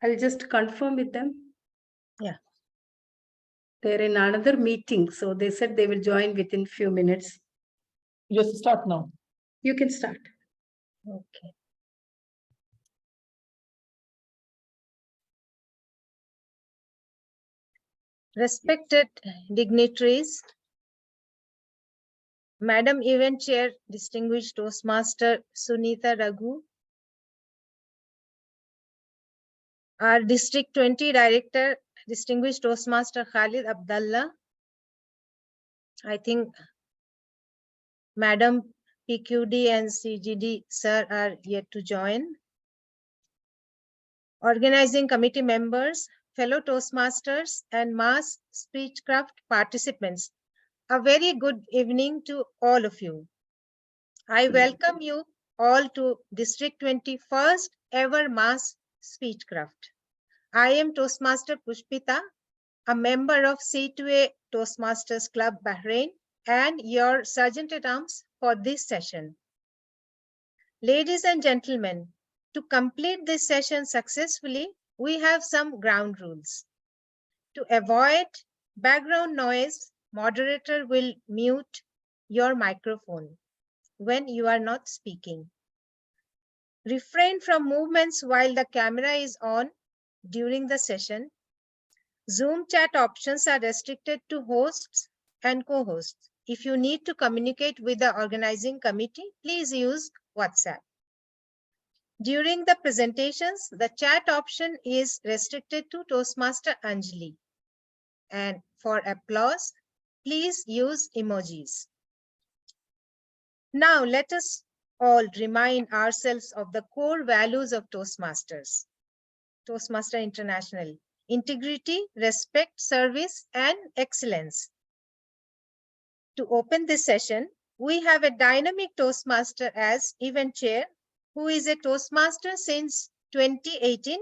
I'll just confirm with them. Yeah. They're in another meeting, so they said they will join within few minutes. Just start now. You can start. Okay. Respected dignitaries, Madam Event Chair, Distinguished Toastmaster Sunita Raghu, our District 20 Director, Distinguished Toastmaster Khalid Abdallah, I think Madam PQD and CGD sir are yet to join. Organizing committee members, fellow Toastmasters and mass Speechcraft participants, a very good evening to all of you. I welcome you all to District 21st ever mass Speechcraft. I am Toastmaster Pushpita, a member of C2A Toastmasters Club Bahrain and your Sergeant at Arms for this session. Ladies and gentlemen, to complete this session successfully, we have some ground rules. To avoid background noise, moderator will mute your microphone when you are not speaking. Refrain from movements while the camera is on during the session. Zoom chat options are restricted to hosts and co-hosts. If you need to communicate with the organizing committee, please use WhatsApp. During the presentations, the chat option is restricted to Toastmaster Anjali. And for applause, please use emojis. Now let us all remind ourselves of the core values of Toastmasters. Toastmaster International: integrity, respect, service, and excellence. To open this session, we have a dynamic Toastmaster as event chair, who is a Toastmaster since 2018,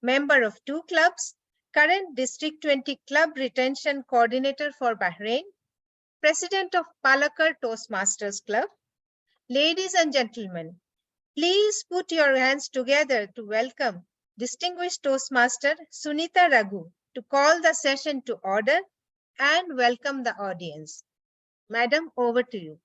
member of 2 clubs, current District 20 Club Retention Coordinator for Bahrain, President of Palakkad Toastmasters Club. Ladies and gentlemen, please put your hands together to welcome Distinguished Toastmaster Sunita Raghu to call the session to order and welcome the audience. Madam, over to you.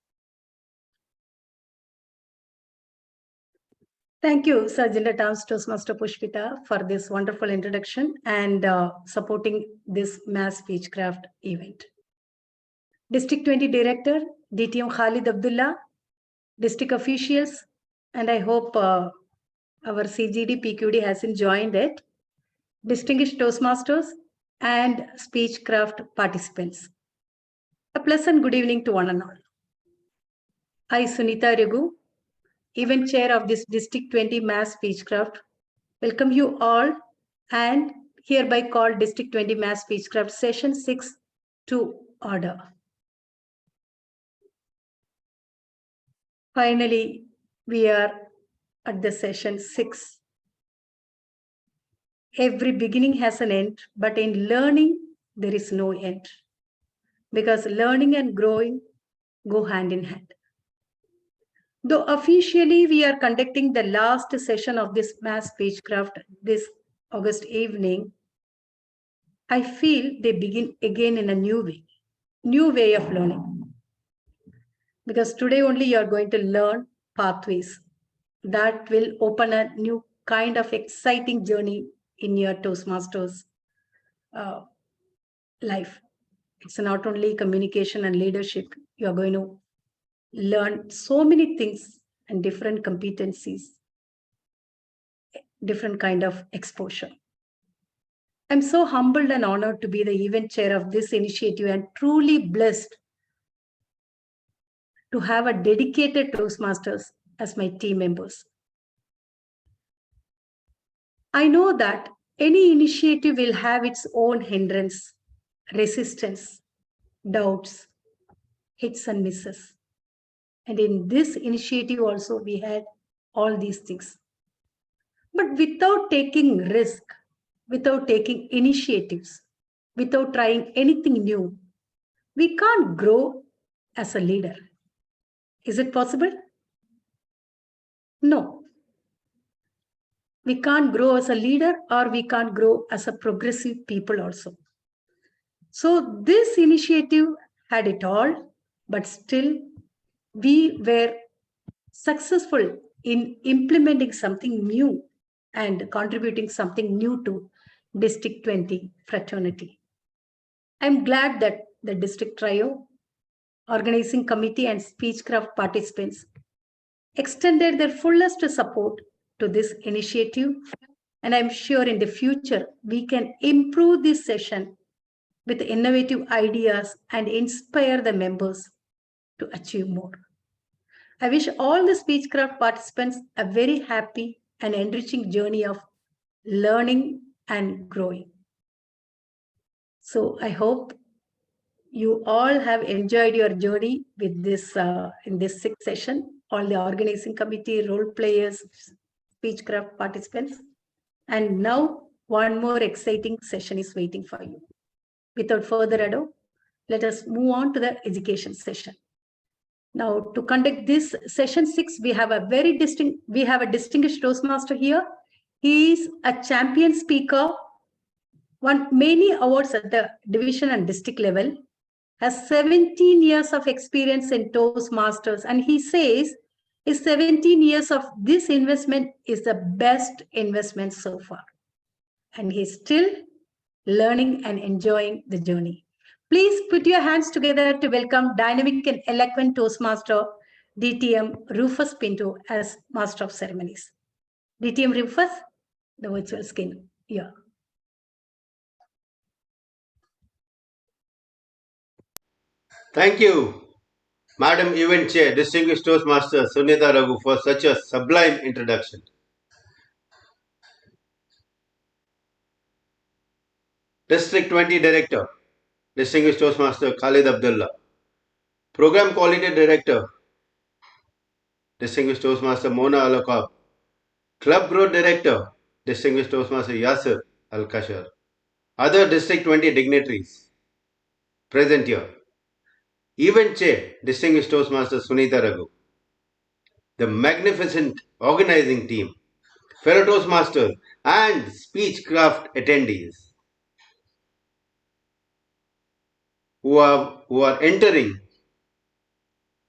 Thank you, Sergeant at Arms Toastmaster Pushpita, for this wonderful introduction and supporting this mass Speechcraft event. District 20 Director, DTM Khalid Abdullah, district officials, and I hope our CGD PQD hasn't joined it, distinguished Toastmasters and Speechcraft participants. A pleasant good evening to one and all. I, Sunita Raghu, event chair of this District 20 Mass Speechcraft, welcome you all and hereby call District 20 Mass Speechcraft Session 6 to order. Finally, we are at the session 6. Every beginning has an end, but in learning, there is no end. Because learning and growing go hand in hand. Though officially we are conducting the last session of this mass Speechcraft this August evening, I feel they begin again in a new way of learning. Because today only you are going to learn pathways that will open a new kind of exciting journey in your Toastmasters life. It's not only communication and leadership. You are going to learn so many things and different competencies, different kind of exposure. I'm so humbled and honored to be the event chair of this initiative and truly blessed to have a dedicated Toastmasters as my team members. I know that any initiative will have its own hindrance, resistance, doubts, hits and misses. And in this initiative also, we had all these things. But without taking risk, without taking initiatives, without trying anything new, we can't grow as a leader. Is it possible? No. we can't grow as a leader or we can't grow as a progressive people also. So this initiative had it all, but still we were successful in implementing something new and contributing something new to District 20 fraternity. I'm glad that the district trio, organizing committee and Speechcraft participants extended their fullest support to this initiative. And I'm sure in the future, we can improve this session with innovative ideas and inspire the members to achieve more. I wish all the Speechcraft participants a very happy and enriching journey of learning and growing. So I hope you all have enjoyed your journey with this in this sixth session, all the organizing committee, role players, Speechcraft participants. And now one more exciting session is waiting for you. Without further ado, let us move on to the education session. Now, to conduct this session 6, we have a distinguished Toastmaster here. He is a champion speaker, won many awards at the division and district level, has 17 years of experience in Toastmasters, and he says his 17 years of this investment is the best investment so far. And he's still learning and enjoying the journey. Please put your hands together to welcome dynamic and eloquent Toastmaster, DTM Rufus Pinto, as Master of Ceremonies. DTM Rufus, the virtual skin. Yeah. Thank you, Madam Event Chair, Distinguished Toastmaster Sunita Raghu, for such a sublime introduction. District 20 Director, Distinguished Toastmaster Khalid Abdullah. Program Quality Director, Distinguished Toastmaster Mona Alakab. Club Growth Director, Distinguished Toastmaster Yasir Al-Kashar. Other District 20 dignitaries present here. Event Chair, Distinguished Toastmaster Sunita Raghu. The magnificent organizing team, fellow Toastmasters and Speechcraft attendees who are entering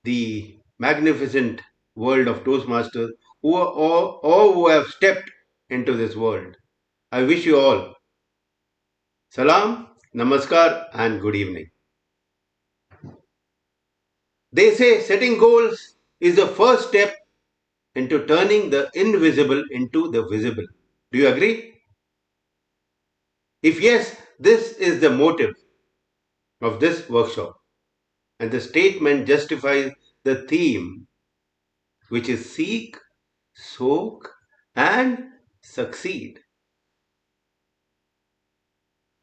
the magnificent world of Toastmasters, who have stepped into this world. I wish you all salam, namaskar and good evening. They say setting goals is the first step into turning the invisible into the visible. Do you agree? If yes, this is the motive of this workshop, and the statement justifies the theme, which is seek, soak and succeed.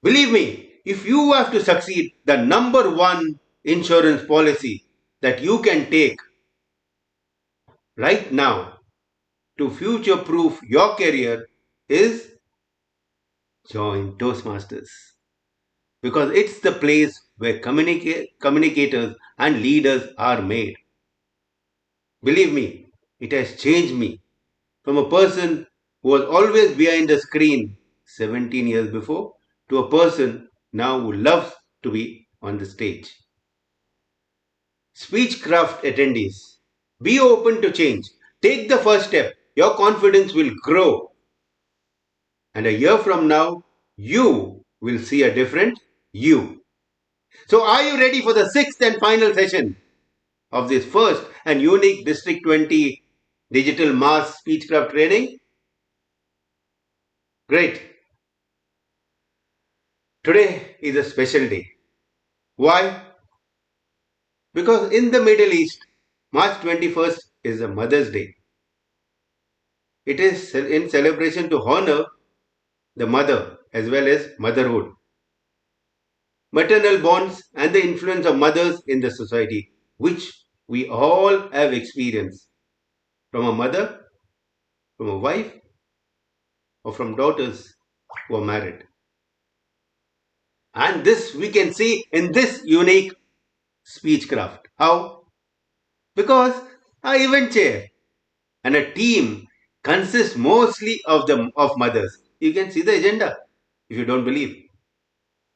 Believe me, if you have to succeed, the number one insurance policy that you can take right now to future-proof your career is join Toastmasters. Because it's the place where communicators and leaders are made. Believe me, it has changed me from a person who was always behind the screen 17 years before to a person now who loves to be on the stage. Speechcraft attendees, be open to change. Take the first step. Your confidence will grow. And a year from now, you will see a different you. So are you ready for the sixth and final session of this first and unique District 20 Digital Mass Speechcraft training? Great. Today is a special day. Why? Because in the Middle East, March 21st is a Mother's Day. It is in celebration to honor the mother as well as motherhood, maternal bonds and the influence of mothers in the society, which we all have experienced from a mother, from a wife, or from daughters who are married. And this we can see in this unique Speechcraft. How? Because our event chair and a team consists mostly of mothers. You can see the agenda if you don't believe.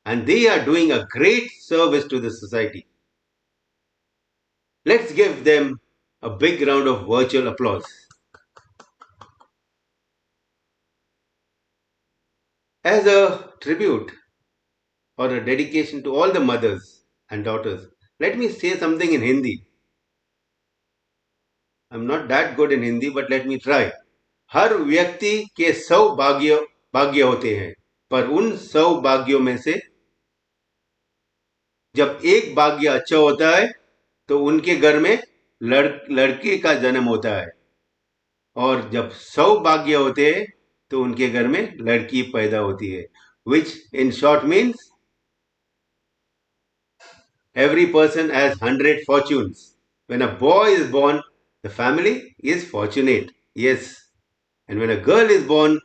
And they are doing a great service to the society. Let's give them a big round of virtual applause. As a tribute or a dedication to all the mothers and daughters, let me say something in Hindi. I'm not that good in Hindi, but let me try. हर व्यक्ति के 100 भाग्य होते हैं, पर उन 100 भाग्यों में से जब एक भाग्य अच्छा होता है तो उनके घर में लड़के का जन्म होता है, और जब 100 भाग्य होते हैं तो उनके घर में लड़की पैदा होती है, which in short means every person has 100 fortunes. When a boy is born, the family is fortunate. Yes. And when a girl is born,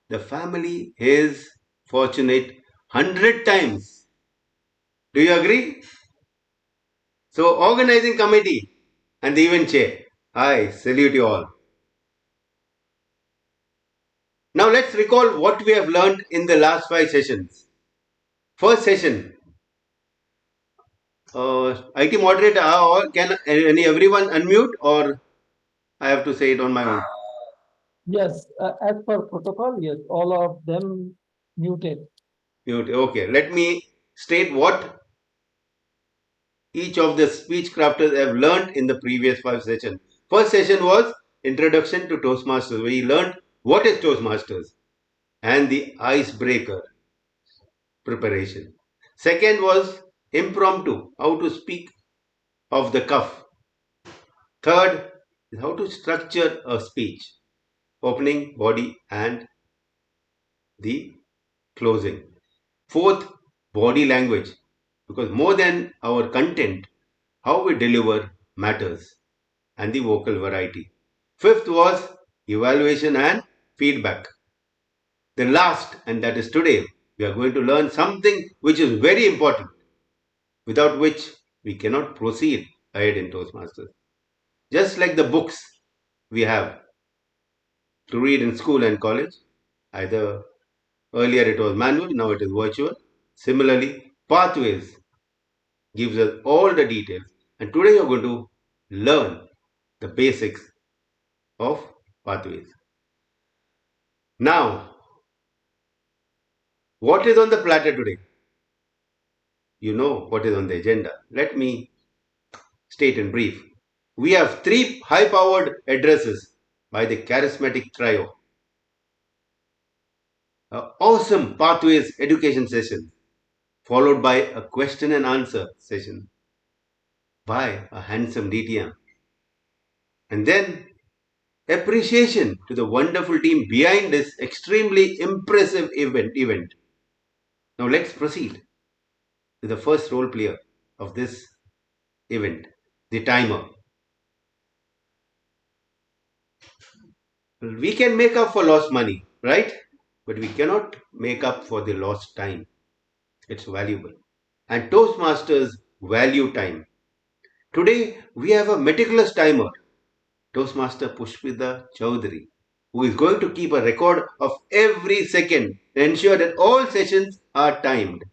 the family is fortunate 100 times. Do you agree? So, organizing committee and the event chair, I salute you all. Now, let's recall what we have learned in the last 5 sessions. First session, IT moderator, can everyone unmute, or I have to say it on my own? Yes, as per protocol, yes, all of them muted. Mute. Okay, let me state what each of the speech crafters have learned in the previous 5 sessions. First session was Introduction to Toastmasters, where we learned what is Toastmasters and the icebreaker preparation. Second was Impromptu, how to speak off the cuff. Third is how to structure a speech, opening, body, and the closing. Fourth, body language, because more than our content, how we deliver matters, and the vocal variety. Fifth was evaluation and feedback. The last, and that is today, we are going to learn something which is very important, without which we cannot proceed ahead in Toastmasters. Just like the books we have to read in school and college, either earlier it was manual, now it is virtual. Similarly, Pathways gives us all the details, and today we are going to learn the basics of Pathways. Now, what is on the platter today? You know what is on the agenda. Let me state in brief. We have 3 high-powered addresses by the charismatic trio. An awesome Pathways education session, followed by a question and answer session by a handsome DTM. And then appreciation to the wonderful team behind this extremely impressive event. Now let's proceed to the first role player of this event, the timer. We can make up for lost money, right? But we cannot make up for the lost time. It's valuable. And Toastmasters value time. Today we have a meticulous timer, Toastmaster Pushpita Chaudhary, who is going to keep a record of every second to ensure that all sessions are timed.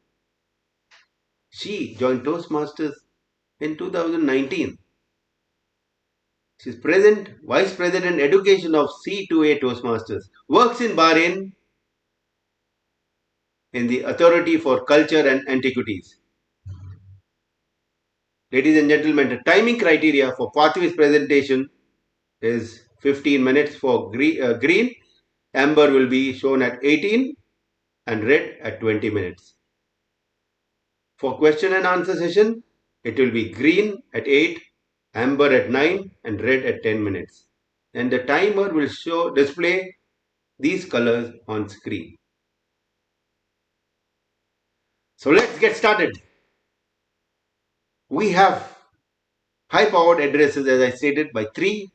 She joined Toastmasters in 2019. She is present Vice President Education of C2A Toastmasters, works in Bahrain in the Authority for Culture and Antiquities. Ladies and gentlemen, the timing criteria for Pathways presentation is 15 minutes for green. Amber will be shown at 18 and red at 20 minutes. For question and answer session, it will be green at 8, amber at 9 and red at 10 minutes. And the timer will display these colors on screen. So let's get started. We have high-powered addresses, as I stated, by 3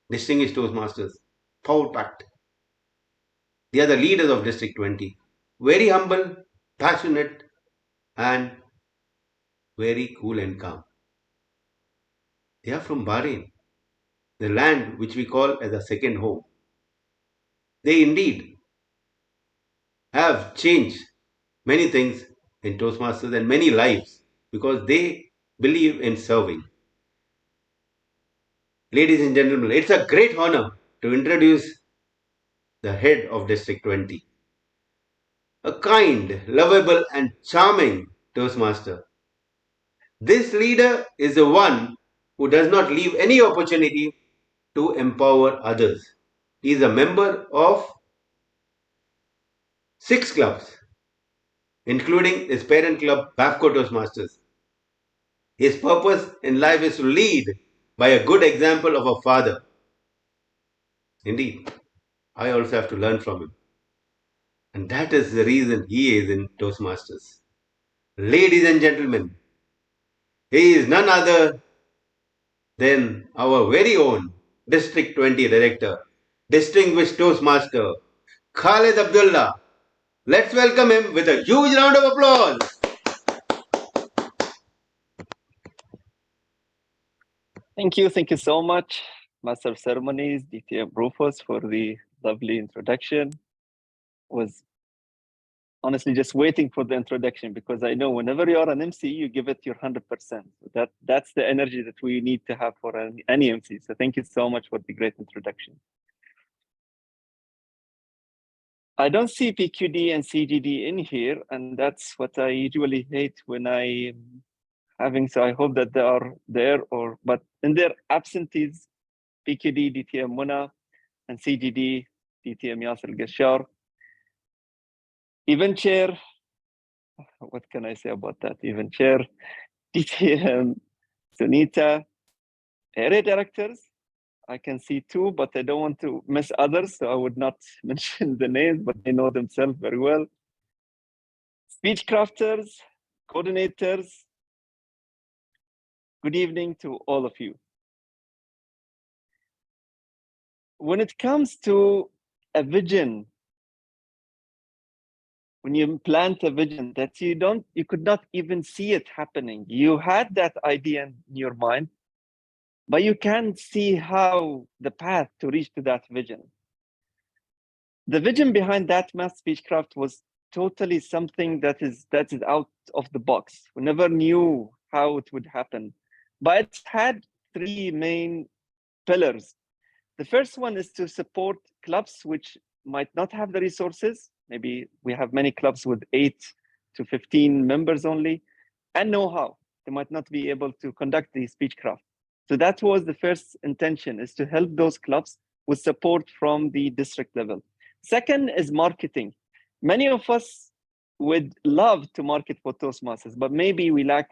distinguished Toastmasters, power-packed. They are the leaders of District 20. Very humble, passionate, and very cool and calm. They are from Bahrain, the land which we call as a second home. They indeed have changed many things in Toastmasters and many lives because they believe in serving. Ladies and gentlemen, it's a great honor to introduce the head of District 20, a kind, lovable, and charming Toastmaster. This leader is the one who does not leave any opportunity to empower others. He is a member of 6 clubs, including his parent club, BAFCO Toastmasters. His purpose in life is to lead by a good example of a father. Indeed, I also have to learn from him. And that is the reason he is in Toastmasters. Ladies and gentlemen, he is none other than our very own District 20 Director, distinguished Toastmaster, Khalid Abdullah. Let's welcome him with a huge round of applause. Thank you so much, Master of Ceremonies, DTM Rufus, for the lovely introduction. Was honestly just waiting for the introduction because I know whenever you are an MC, you give it your 100%. So that's the energy that we need to have for any MC. So thank you so much for the great introduction. I don't see PQD and CGD in here, and that's what I usually hate when I having. So I hope that they are there, but in their absentees, PQD, DTM Muna, and CGD, DTM Yasser Gashar. Event chair, what can I say about that? Event chair, DTM Sunita, area directors. I can see 2, but I don't want to miss others, so I would not mention the names, but they know themselves very well. Speechcrafters, coordinators, good evening to all of you. When it comes to a vision, when you plant a vision that you could not even see it happening, you had that idea in your mind, but you can't see how the path to reach to that vision. The vision behind that mass Speechcraft was totally something that is out of the box. We never knew how it would happen, but it had 3 main pillars. The first one is to support clubs which might not have the resources. Maybe we have many clubs with 8 to 15 members only, and know-how. They might not be able to conduct the Speechcraft. So that was the first intention, is to help those clubs with support from the district level. Second is marketing. Many of us would love to market for Toastmasters, but maybe we lack,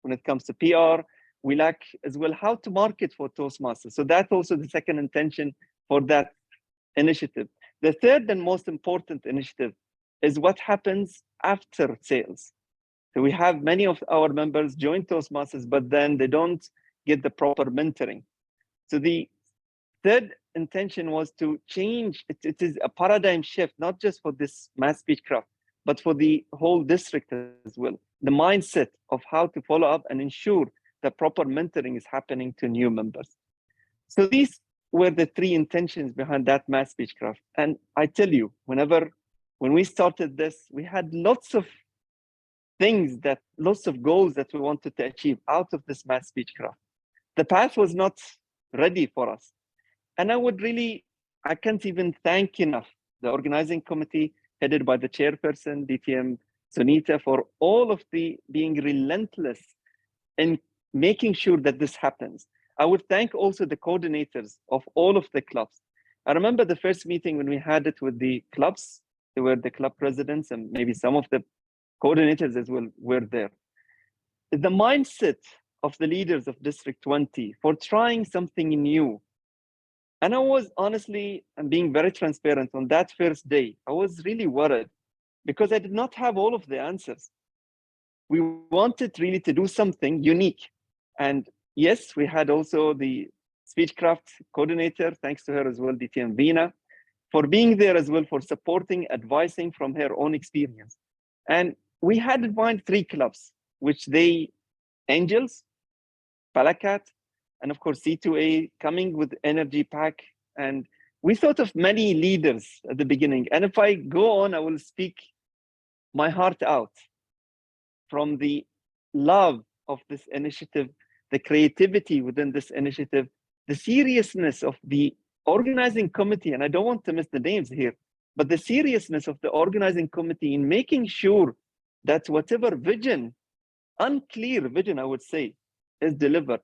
when it comes to PR, we lack as well how to market for Toastmasters. So that's also the second intention for that initiative. The third and most important initiative is what happens after sales. So we have many of our members join Toastmasters, but then they don't get the proper mentoring. So the third intention was to change, it is a paradigm shift, not just for this mass Speechcraft, but for the whole district as well. The mindset of how to follow up and ensure that proper mentoring is happening to new members. So these were the 3 intentions behind that mass Speechcraft. And I tell you, when we started this, we had lots of goals that we wanted to achieve out of this mass Speechcraft. The path was not ready for us. And I can't even thank enough the organizing committee headed by the chairperson, DTM Sunita, for all of being relentless in making sure that this happens. I would thank also the coordinators of all of the clubs. I remember the first meeting when we had it with the clubs, they were the club presidents and maybe some of the coordinators as well were there. The mindset of the leaders of District 20 for trying something new. And I was honestly, and being very transparent, on that first day, I was really worried because I did not have all of the answers. We wanted really to do something unique. And yes, we had also the Speechcraft coordinator, thanks to her as well, DTM Vina, for being there as well, for supporting, advising from her own experience. And we had in mind 3 clubs, which Angels, Palakat, and of course C2A, coming with energy pack and we thought of many leaders at the beginning. And if I go on, I will speak my heart out from the love of this initiative, the creativity within this initiative, the seriousness of the organizing committee. And I don't want to miss the names here, but the seriousness of the organizing committee in making sure that whatever vision, unclear vision, I would say, is delivered.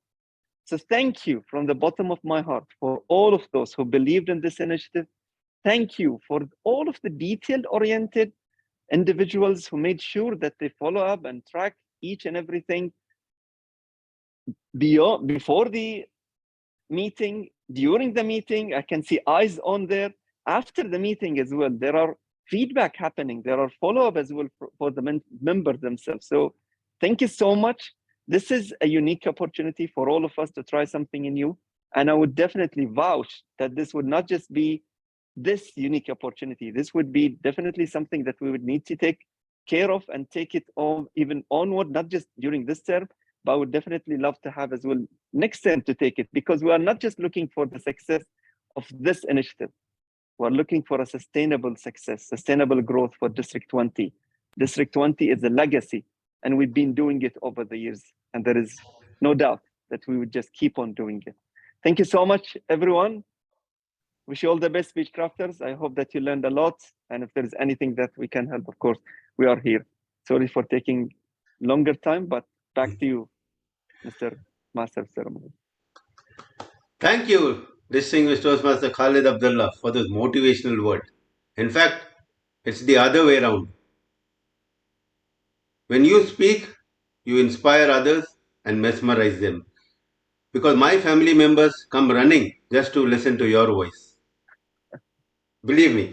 So thank you from the bottom of my heart for all of those who believed in this initiative. Thank you for all of the detail-oriented individuals who made sure that they follow up and track each and everything before the meeting, during the meeting. I can see eyes on there. After the meeting as well, there are feedback happening. There are follow-up as well for the members themselves. So thank you so much. This is a unique opportunity for all of us to try something new. And I would definitely vouch that this would not just be this unique opportunity. This would be definitely something that we would need to take care of and take it on even onward, not just during this term, but I would definitely love to have as well next term to take it, because we are not just looking for the success of this initiative. We're looking for a sustainable success, sustainable growth for District 20. District 20 is a legacy, and we've been doing it over the years. And there is no doubt that we would just keep on doing it. Thank you so much, everyone. Wish you all the best, Speechcrafters. I hope that you learned a lot. And if there is anything that we can help, of course, we are here. Sorry for taking longer time, but back to you, Mr. Master of Ceremony. Thank you, distinguished Toastmaster Khalid Abdullah, for those motivational words. In fact, it's the other way around. When you speak, you inspire others and mesmerize them. Because my family members come running just to listen to your voice. Believe me.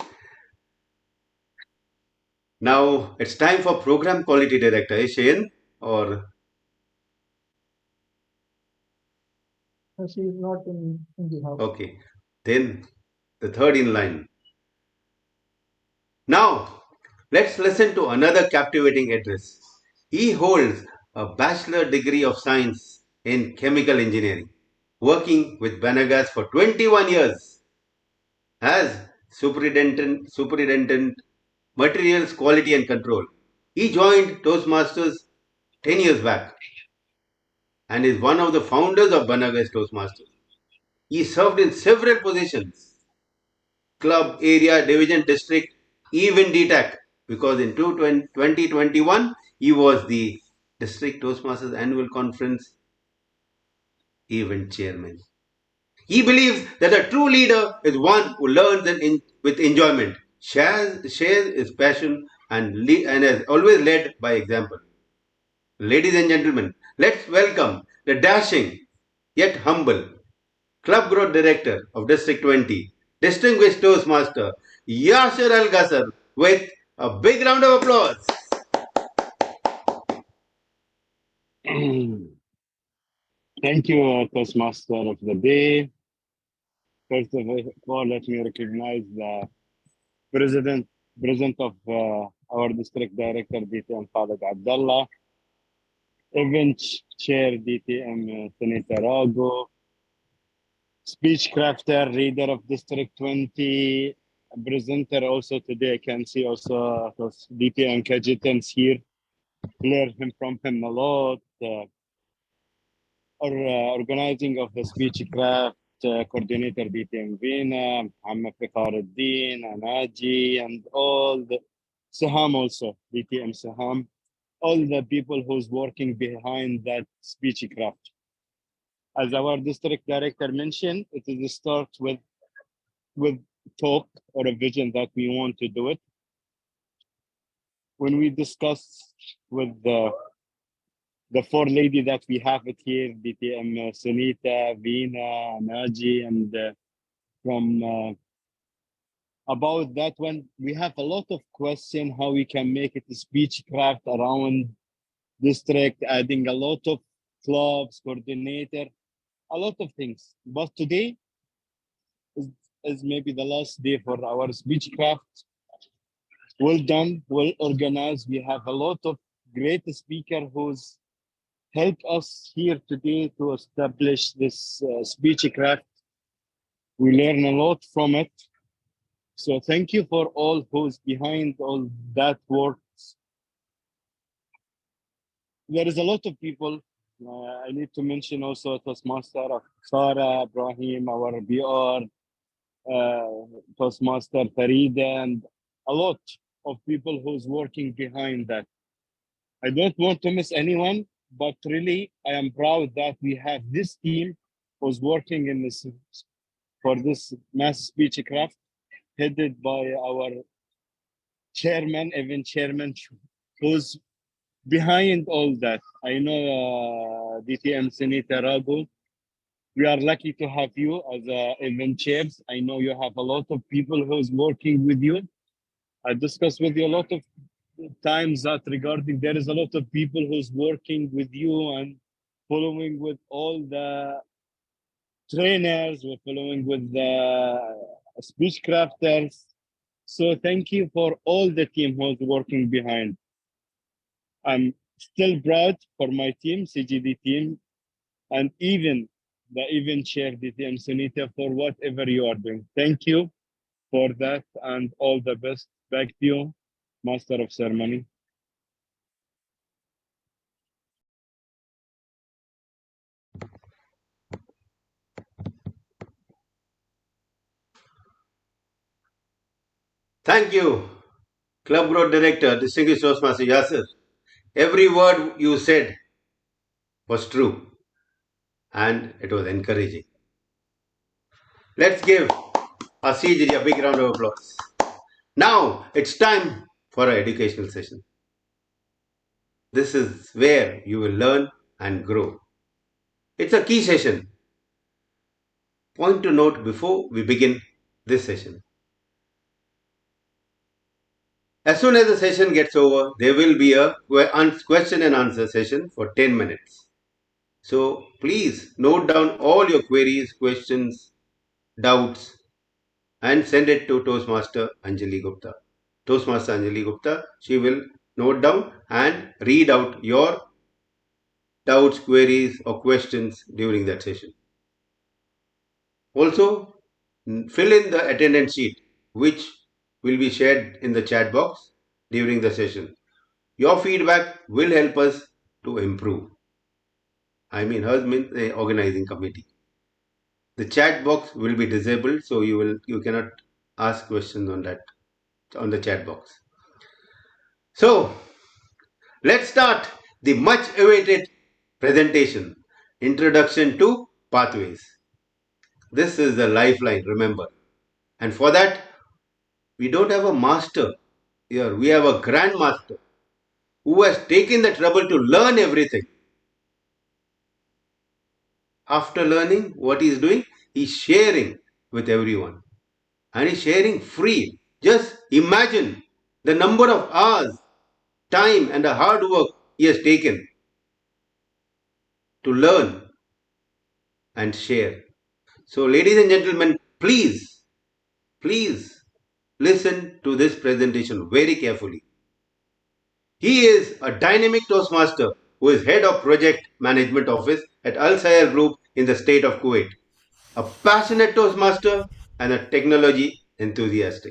Now it's time for Program Quality Director. Is she in? Or She is not in the house. okay. Then the third in line. Now let's listen to another captivating address. He holds a bachelor degree of science in chemical engineering, working with Banagas for 21 years as superintendent materials quality and control. He joined Toastmasters 10 years back and is one of the founders of Banagas Toastmasters. He served in several positions: club, area, division, district, even DTAC, because in 2021 he was the District Toastmasters Annual Conference event chairman. He believes that a true leader is one who learns with enjoyment, shares his passion, and has always led by example. Ladies and gentlemen, let's welcome the dashing yet humble Club Growth Director of District 20, distinguished Toastmaster Yasser Al Ghasser, with a big round of applause. Thank you, Toastmaster of the Day. First of all, let me recognize the President of our District Director, DTM Khalid Abdullah, Event Chair, DTM Senator Rago, Speechcrafter, Reader of District 20, presenter also today. I can see also DTM Kajitans here. Learn from him a lot. Organizing of the Speechcraft, coordinator DTM Vina, Muhammad Fikharuddin, Anaji, and all the Saham also, DTM Saham, all the people who's working behind that Speechcraft. As our district director mentioned, it is a start with talk or a vision that we want to do it. When we discuss with the four ladies that we have it here, DTM Sunita, Veena, Naji, and from about that one, we have a lot of questions how we can make it a Speechcraft around district, adding a lot of clubs, coordinator, a lot of things. But today is maybe the last day for our Speechcraft. Well done, well organized. We have a lot of great speakers who's help us here today to establish this Speechcraft We learn a lot from it. So thank you for all who's behind all that work. There is a lot of people. I need to mention also Toastmaster Sarah, Ibrahim, our BR, Toastmaster Farida, and a lot of people who's working behind that. I don't want to miss anyone, but really I am proud that we have this team who's working in this for this mass Speechcraft, headed by our chairman, event chairman, who's behind all that. I know DTM Sunita Raghu. We are lucky to have you as event chairs. I know you have a lot of people who's working with you. I discussed with you a lot of times that regarding there is a lot of people who's working with you and following with all the trainers, we're following with the speech crafters. So thank you for all the team who's working behind. I'm still proud for my team, CGD team, and even the event chair, DTM Sunita, for whatever you are doing. Thank you for that and all the best. Back to you, Master of Ceremony. Thank you, Club Growth Director, Distinguished Toastmaster Yasir. Every word you said was true and it was encouraging. Let's give our CGD a big round of applause. Now it's time for our educational session. This is where you will learn and grow. It's a key session. Point to note before we begin this session. As soon as the session gets over, there will be a question and answer session for 10 minutes. So please note down all your queries, questions, doubts, and send it to Toastmaster Anjali Gupta. Toastmaster Anjali Gupta, she will note down and read out your doubts, queries, or questions during that session. Also, fill in the attendance sheet, which will be shared in the chat box during the session. Your feedback will help us to improve. I mean, hers means the organizing committee. The chat box will be disabled, so you cannot ask questions on that on the chat box. So let's start the much awaited presentation, Introduction to Pathways. This is the lifeline, remember. And for that, we don't have a master here. We have a grandmaster who has taken the trouble to learn everything. After learning what he is doing, he's sharing with everyone. And he's sharing free. Just imagine the number of hours, time, and the hard work he has taken to learn and share. So, ladies and gentlemen, please listen to this presentation very carefully. He is a dynamic Toastmaster who is head of project management office at Al Sayar Group in the state of Kuwait. A passionate Toastmaster and a technology enthusiast.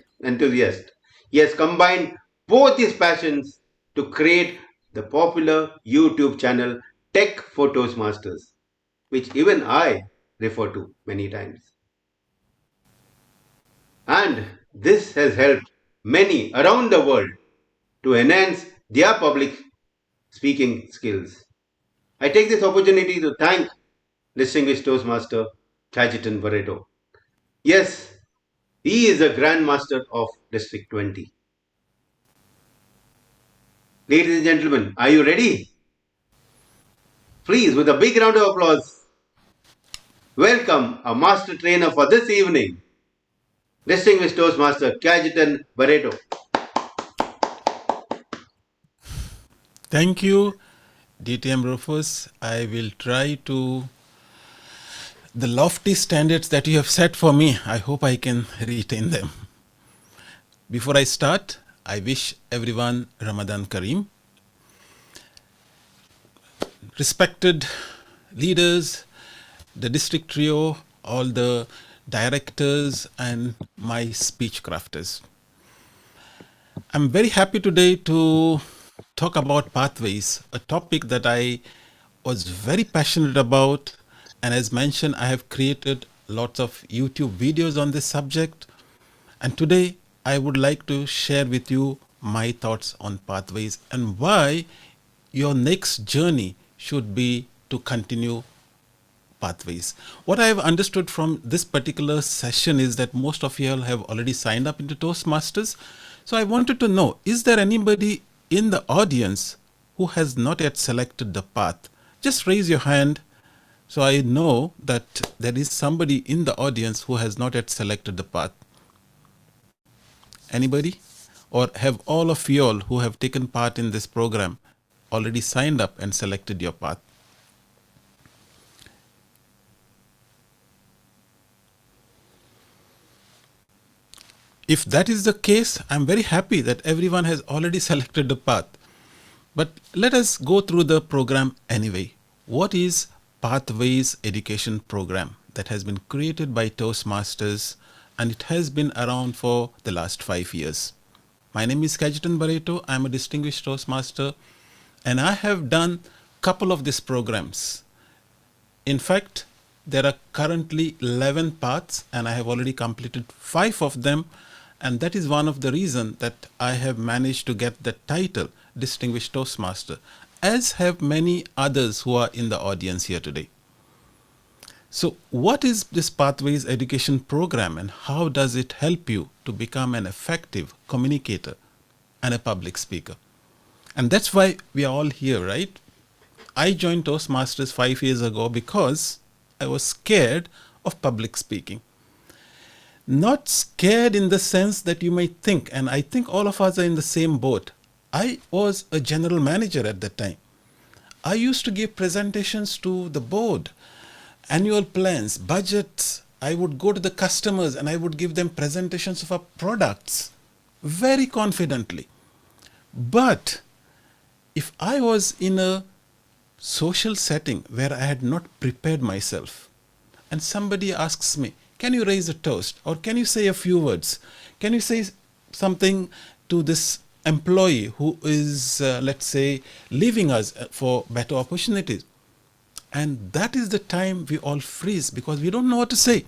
He has combined both his passions to create the popular YouTube channel Tech for Toastmasters, which even I refer to many times. And this has helped many around the world to enhance their public speaking skills. I take this opportunity to thank distinguished Toastmaster Cajetan Barreto. Yes, he is a Grandmaster of District 20. Ladies and gentlemen, are you ready? Please, with a big round of applause, welcome our master trainer for this evening, distinguished Toastmaster Cajetan Barreto. Thank you, DTM Rufus. I will try to, the lofty standards that you have set for me, I hope I can retain them. Before I start, I wish everyone Ramadan Kareem. Respected leaders, the district trio, all the directors and my speechcrafters. I'm very happy today to talk about pathways, a topic that I was very passionate about. And as mentioned, I have created lots of YouTube videos on this subject. And today I would like to share with you my thoughts on pathways and why your next journey should be to continue pathways. What I have understood from this particular session is that most of you all have already signed up into Toastmasters. So I wanted to know, is there anybody in the audience who has not yet selected the path? Just raise your hand so I know that there is somebody in the audience who has not yet selected the path. Anybody? Or have all of you all who have taken part in this program already signed up and selected your path? If that is the case, I'm very happy that everyone has already selected the path. But let us go through the program anyway. What is Pathways Education Program that has been created by Toastmasters, and it has been around for the last 5 years? My name is Kajitan Barreto. I'm a distinguished Toastmaster, and I have done a couple of these programs. In fact, there are currently 11 paths, and I have already completed 5 of them. And that is one of the reasons that I have managed to get the title Distinguished Toastmaster, as have many others who are in the audience here today. So what is this Pathways Education Program and how does it help you to become an effective communicator and a public speaker? And that's why we are all here, right? I joined Toastmasters 5 years ago because I was scared of public speaking. Not scared in the sense that you might think, and I think all of us are in the same boat. I was a general manager at that time. I used to give presentations to the board, annual plans, budgets. I would go to the customers and I would give them presentations of our products very confidently. But if I was in a social setting where I had not prepared myself and somebody asks me, can you raise a toast? Or can you say a few words? Can you say something to this employee who is, let's say, leaving us for better opportunities? And that is the time we all freeze because we don't know what to say.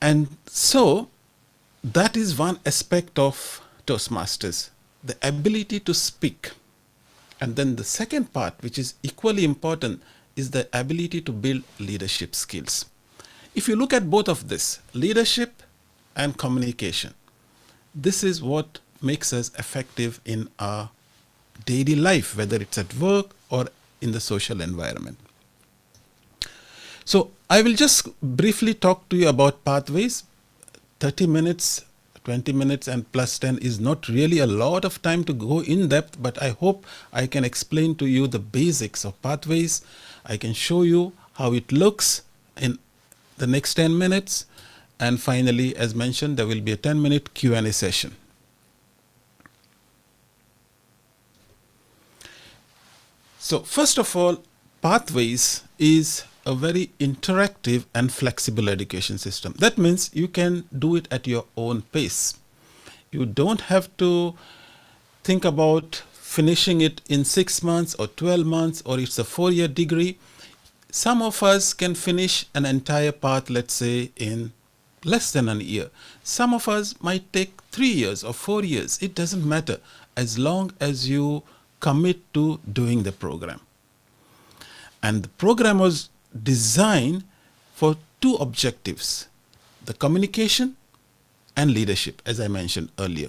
And so that is one aspect of Toastmasters, the ability to speak. And then the second part, which is equally important, is the ability to build leadership skills. If you look at both of this, leadership and communication, this is what makes us effective in our daily life, whether it's at work or in the social environment. So I will just briefly talk to you about pathways. 30 minutes, 20 minutes and plus 10 is not really a lot of time to go in depth, but I hope I can explain to you the basics of pathways. I can show you how it looks in the next 10 minutes. And finally, as mentioned, there will be a 10-minute Q&A session. So first of all, Pathways is a very interactive and flexible education system. That means you can do it at your own pace. You don't have to think about finishing it in 6 months or 12 months, or it's a 4-year degree. Some of us can finish an entire path, let's say, in less than a year. Some of us might take 3 years or 4 years. It doesn't matter as long as you commit to doing the program. And the program was designed for 2 objectives: the communication and leadership, as I mentioned earlier.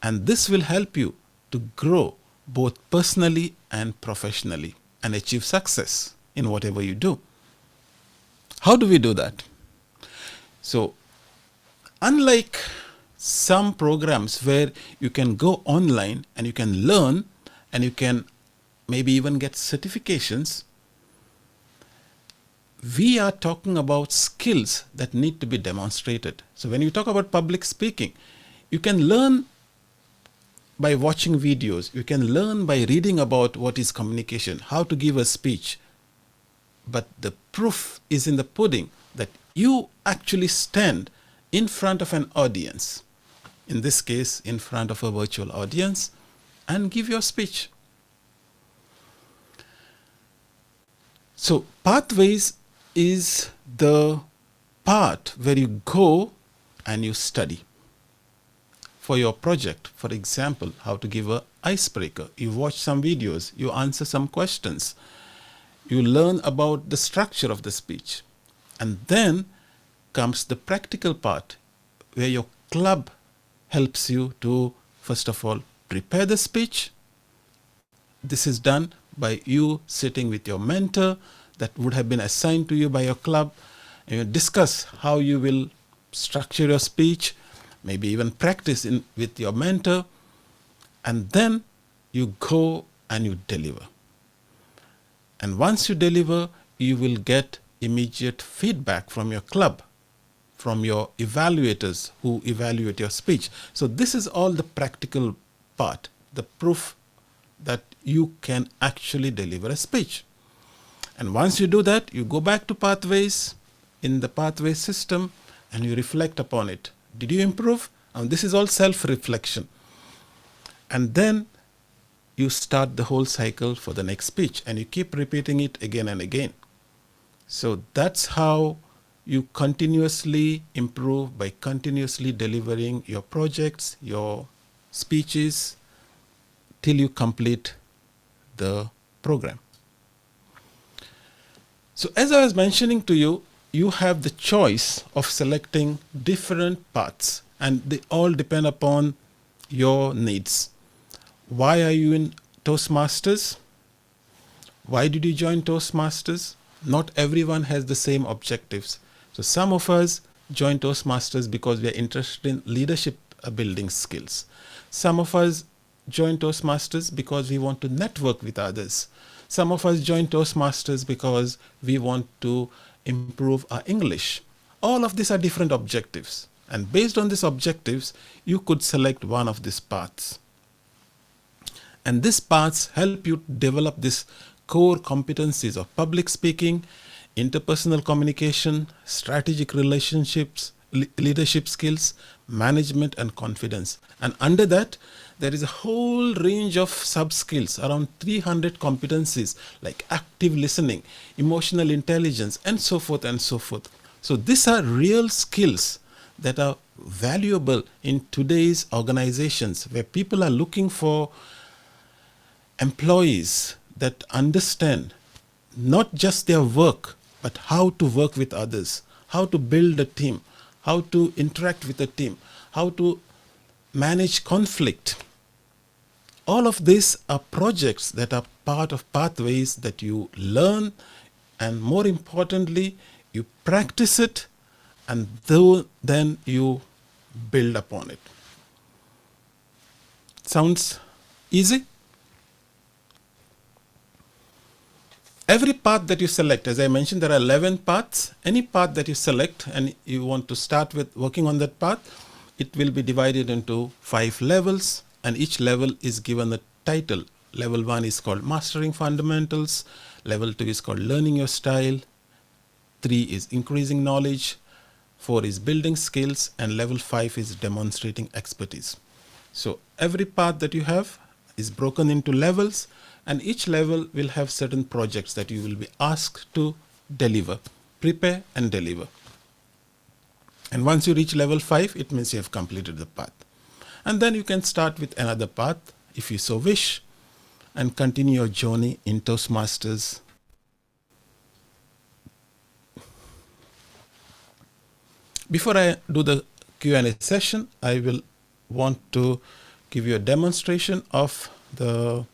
And this will help you to grow both personally and professionally and achieve success in whatever you do. How do we do that? So, unlike some programs where you can go online and you can learn and you can maybe even get certifications, we are talking about skills that need to be demonstrated. So when you talk about public speaking, you can learn by watching videos. You can learn by reading about what is communication, how to give a speech. but the proof is in the pudding that you actually stand in front of an audience, in this case, in front of a virtual audience, and give your speech. So pathways is the part where you go and you study. For your project, for example, how to give an icebreaker. You watch some videos, you answer some questions, you learn about the structure of the speech. And then comes the practical part where your club helps you to, first of all, prepare the speech. This is done by you sitting with your mentor that would have been assigned to you by your club, and you discuss how you will structure your speech, maybe even practice with your mentor, and then you go and you deliver. And once you deliver, you will get immediate feedback from your club, from your evaluators who evaluate your speech. So this is all the practical part, the proof that you can actually deliver a speech. And once you do that, you go back to pathways in the pathway system and you reflect upon it. Did you improve? And this is all self-reflection. And then you start the whole cycle for the next speech and you keep repeating it again and again. So that's how you continuously improve, by continuously delivering your projects, your speeches, till you complete the program. So as I was mentioning to you, you have the choice of selecting different paths and they all depend upon your needs. Why are you in Toastmasters? Why did you join Toastmasters? Not everyone has the same objectives. So some of us join Toastmasters because we are interested in leadership building skills. Some of us join Toastmasters because we want to network with others. Some of us join Toastmasters because we want to improve our English. All of these are different objectives. And based on these objectives, you could select one of these paths. And these paths help you develop these core competencies of public speaking, interpersonal communication, strategic relationships, leadership skills, management, and confidence. And under that, there is a whole range of sub-skills, around 300 competencies like active listening, emotional intelligence, and so forth and so forth. So these are real skills that are valuable in today's organizations where people are looking for employees that understand not just their work, but how to work with others, how to build a team, how to interact with a team, how to manage conflict. All of these are projects that are part of pathways that you learn, and more importantly, you practice it, and then you build upon it. Sounds easy? Every path that you select, as I mentioned, there are 11 paths. Any path that you select and you want to start with working on that path, it will be divided into 5 levels, and each level is given a title. Level 1 is called Mastering Fundamentals. Level 2 is called Learning Your Style. 3 is Increasing Knowledge. 4 is Building Skills. And level 5 is Demonstrating Expertise. So every path that you have is broken into levels, and each level will have certain projects that you will be asked to deliver, prepare and deliver. And once you reach level 5, it means you have completed the path. And then you can start with another path if you so wish and continue your journey in Toastmasters. Before I do the Q&A session, I will want to give you a demonstration of the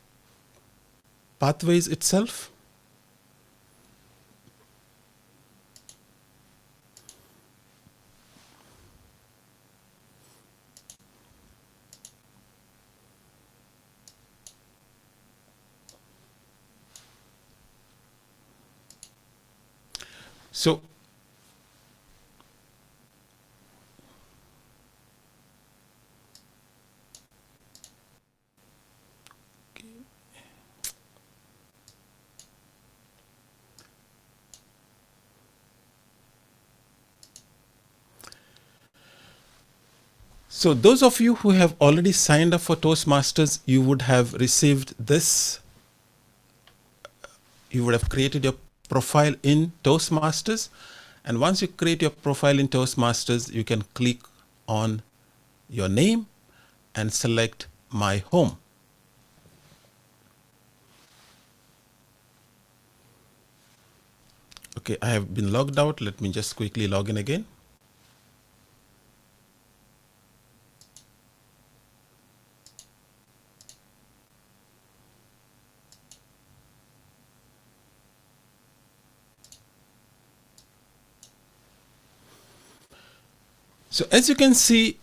pathways itself. So So those of you who have already signed up for Toastmasters, you would have received this. You would have created your profile in Toastmasters. And once you create your profile in Toastmasters, you can click on your name and select My Home. Okay, I have been logged out. Let me just quickly log in again. So as you can see,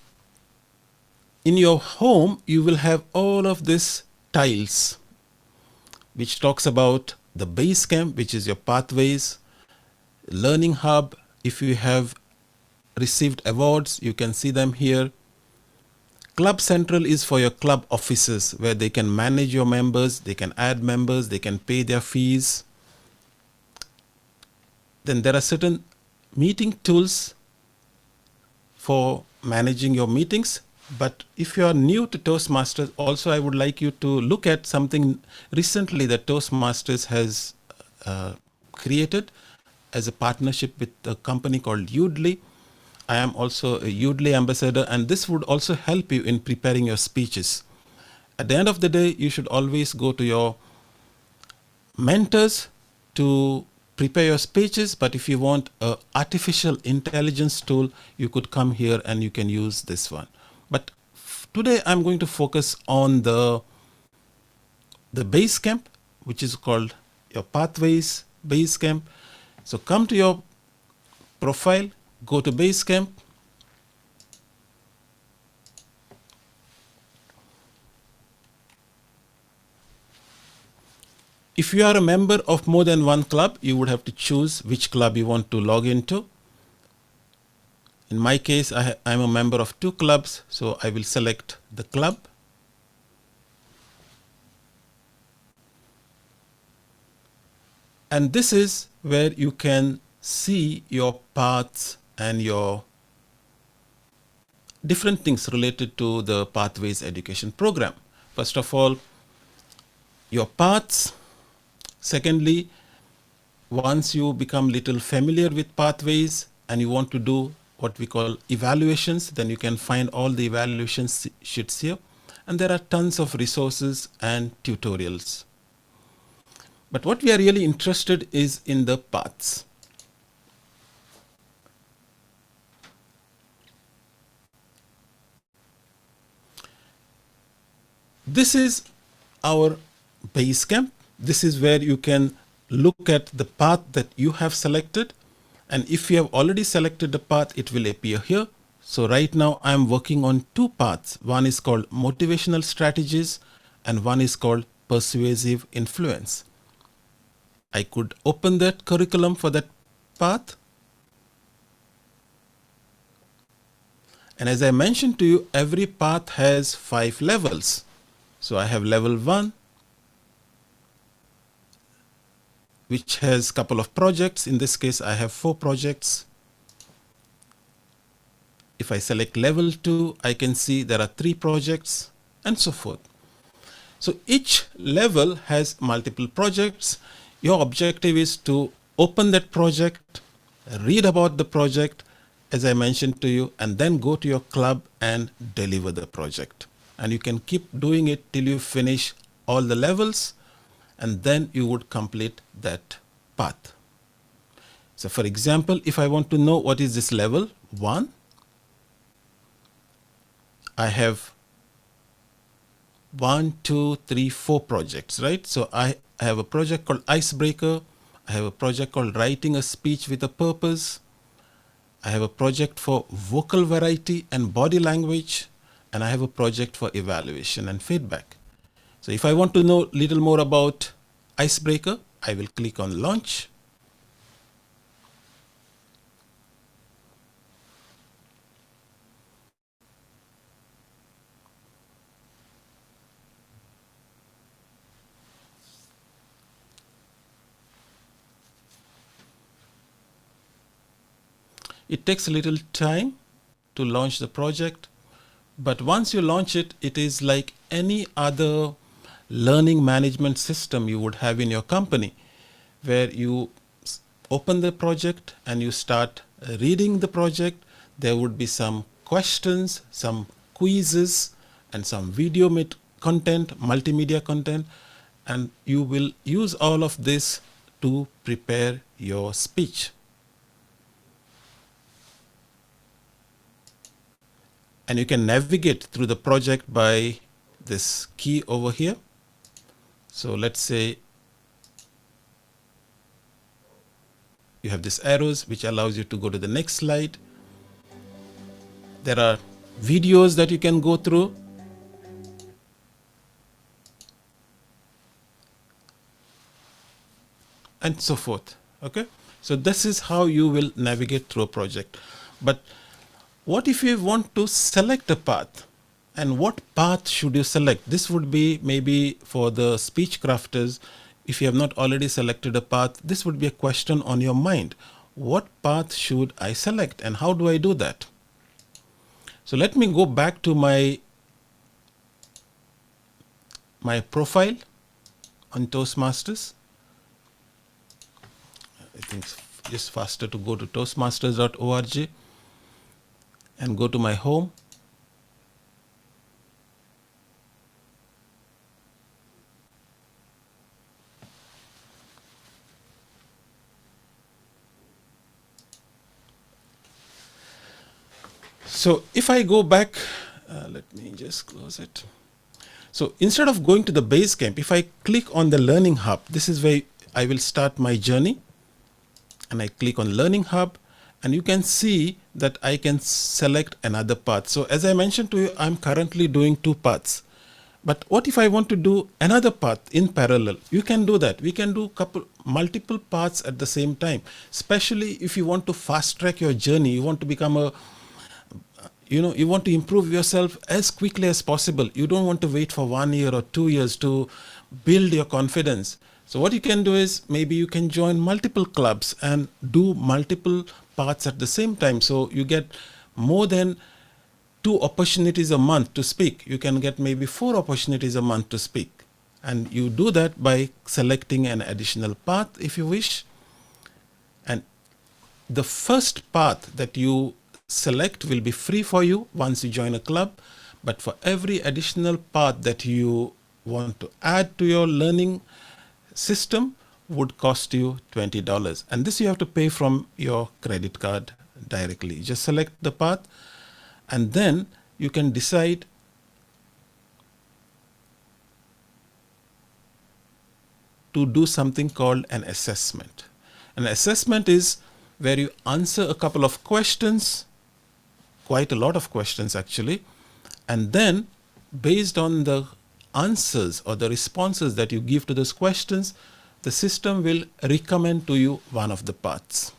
in your home, you will have all of these tiles, which talks about the base camp, which is your pathways, learning hub. If you have received awards, you can see them here. Club Central is for your club offices, where they can manage your members, they can add members, they can pay their fees. Then there are certain meeting tools for managing your meetings. But if you are new to Toastmasters, also I would like you to look at something recently that Toastmasters has created as a partnership with a company called Udly. I am also a Udly ambassador, and this would also help you in preparing your speeches. At the end of the day, you should always go to your mentors to prepare your speeches, but if you want an artificial intelligence tool, you could come here and you can use this one. But today I'm going to focus on the base camp, which is called your pathways base camp. So come to your profile, go to base camp. If you are a member of more than one club, you would have to choose which club you want to log into. In my case, I'm a member of 2 clubs, so I will select the club. And this is where you can see your paths and your different things related to the Pathways Education Program. First of all, your paths. Secondly, once you become little familiar with Pathways and you want to do what we call evaluations, then you can find all the evaluation sheets here. And there are tons of resources and tutorials. But what we are really interested is in the paths. This is our base camp. This is where you can look at the path that you have selected. And if you have already selected the path, it will appear here. So right now I'm working on 2 paths. One is called motivational strategies and one is called persuasive influence. I could open that curriculum for that path. And as I mentioned to you, every path has 5 levels. So I have level 1, which has a couple of projects. In this case, I have 4 projects. If I select level 2, I can see there are 3 projects and so forth. So each level has multiple projects. Your objective is to open that project, read about the project, as I mentioned to you, and then go to your club and deliver the project. And you can keep doing it till you finish all the levels, and then you would complete that path. So for example, if I want to know what is this level 1, I have 1, 2, 3, 4 projects, right? So I have a project called Icebreaker. I have a project called Writing a Speech with a Purpose. I have a project for vocal variety and body language. And I have a project for evaluation and feedback. So if I want to know a little more about Icebreaker, I will click on Launch. It takes a little time to launch the project, But once you launch it, it is like any other learning management system you would have in your company, where you open the project and you start reading the project. There would be some questions, some quizzes, and some video content, multimedia content, and you will use all of this to prepare your speech. And you can navigate through the project by this key over here. So let's say you have these arrows which allows you to go to the next slide. There are videos that you can go through. And so forth. Okay. So this is how you will navigate through a project. But what if you want to select a path? And what path should you select? This would be maybe for the speech crafters. If you have not already selected a path, this would be a question on your mind. What path should I select and how do I do that? So let me go back to my profile on Toastmasters. I think it's just faster to go to toastmasters.org and go to my home. So if I go back, let me just close it. So instead of going to the base camp, if I click on the Learning Hub, this is where I will start my journey. And I click on Learning Hub, and you can see that I can select another path. So as I mentioned to you, I'm currently doing 2 paths. But what if I want to do another path in parallel? You can do that. We can do multiple paths at the same time, especially if you want to fast track your journey. You want to become you want to improve yourself as quickly as possible. You don't want to wait for 1 year or 2 years to build your confidence. So what you can do is maybe you can join multiple clubs and do multiple paths at the same time. So you get more than 2 opportunities a month to speak. You can get maybe 4 opportunities a month to speak. And you do that by selecting an additional path if you wish. And the first path that you select will be free for you once you join a club. But for every additional path that you want to add to your learning system would cost you $20. And this you have to pay from your credit card directly. You just select the path and then you can decide to do something called an assessment. An assessment is where you answer a couple of questions, quite a lot of questions actually, and then based on the answers or the responses that you give to those questions, the system will recommend to you one of the paths.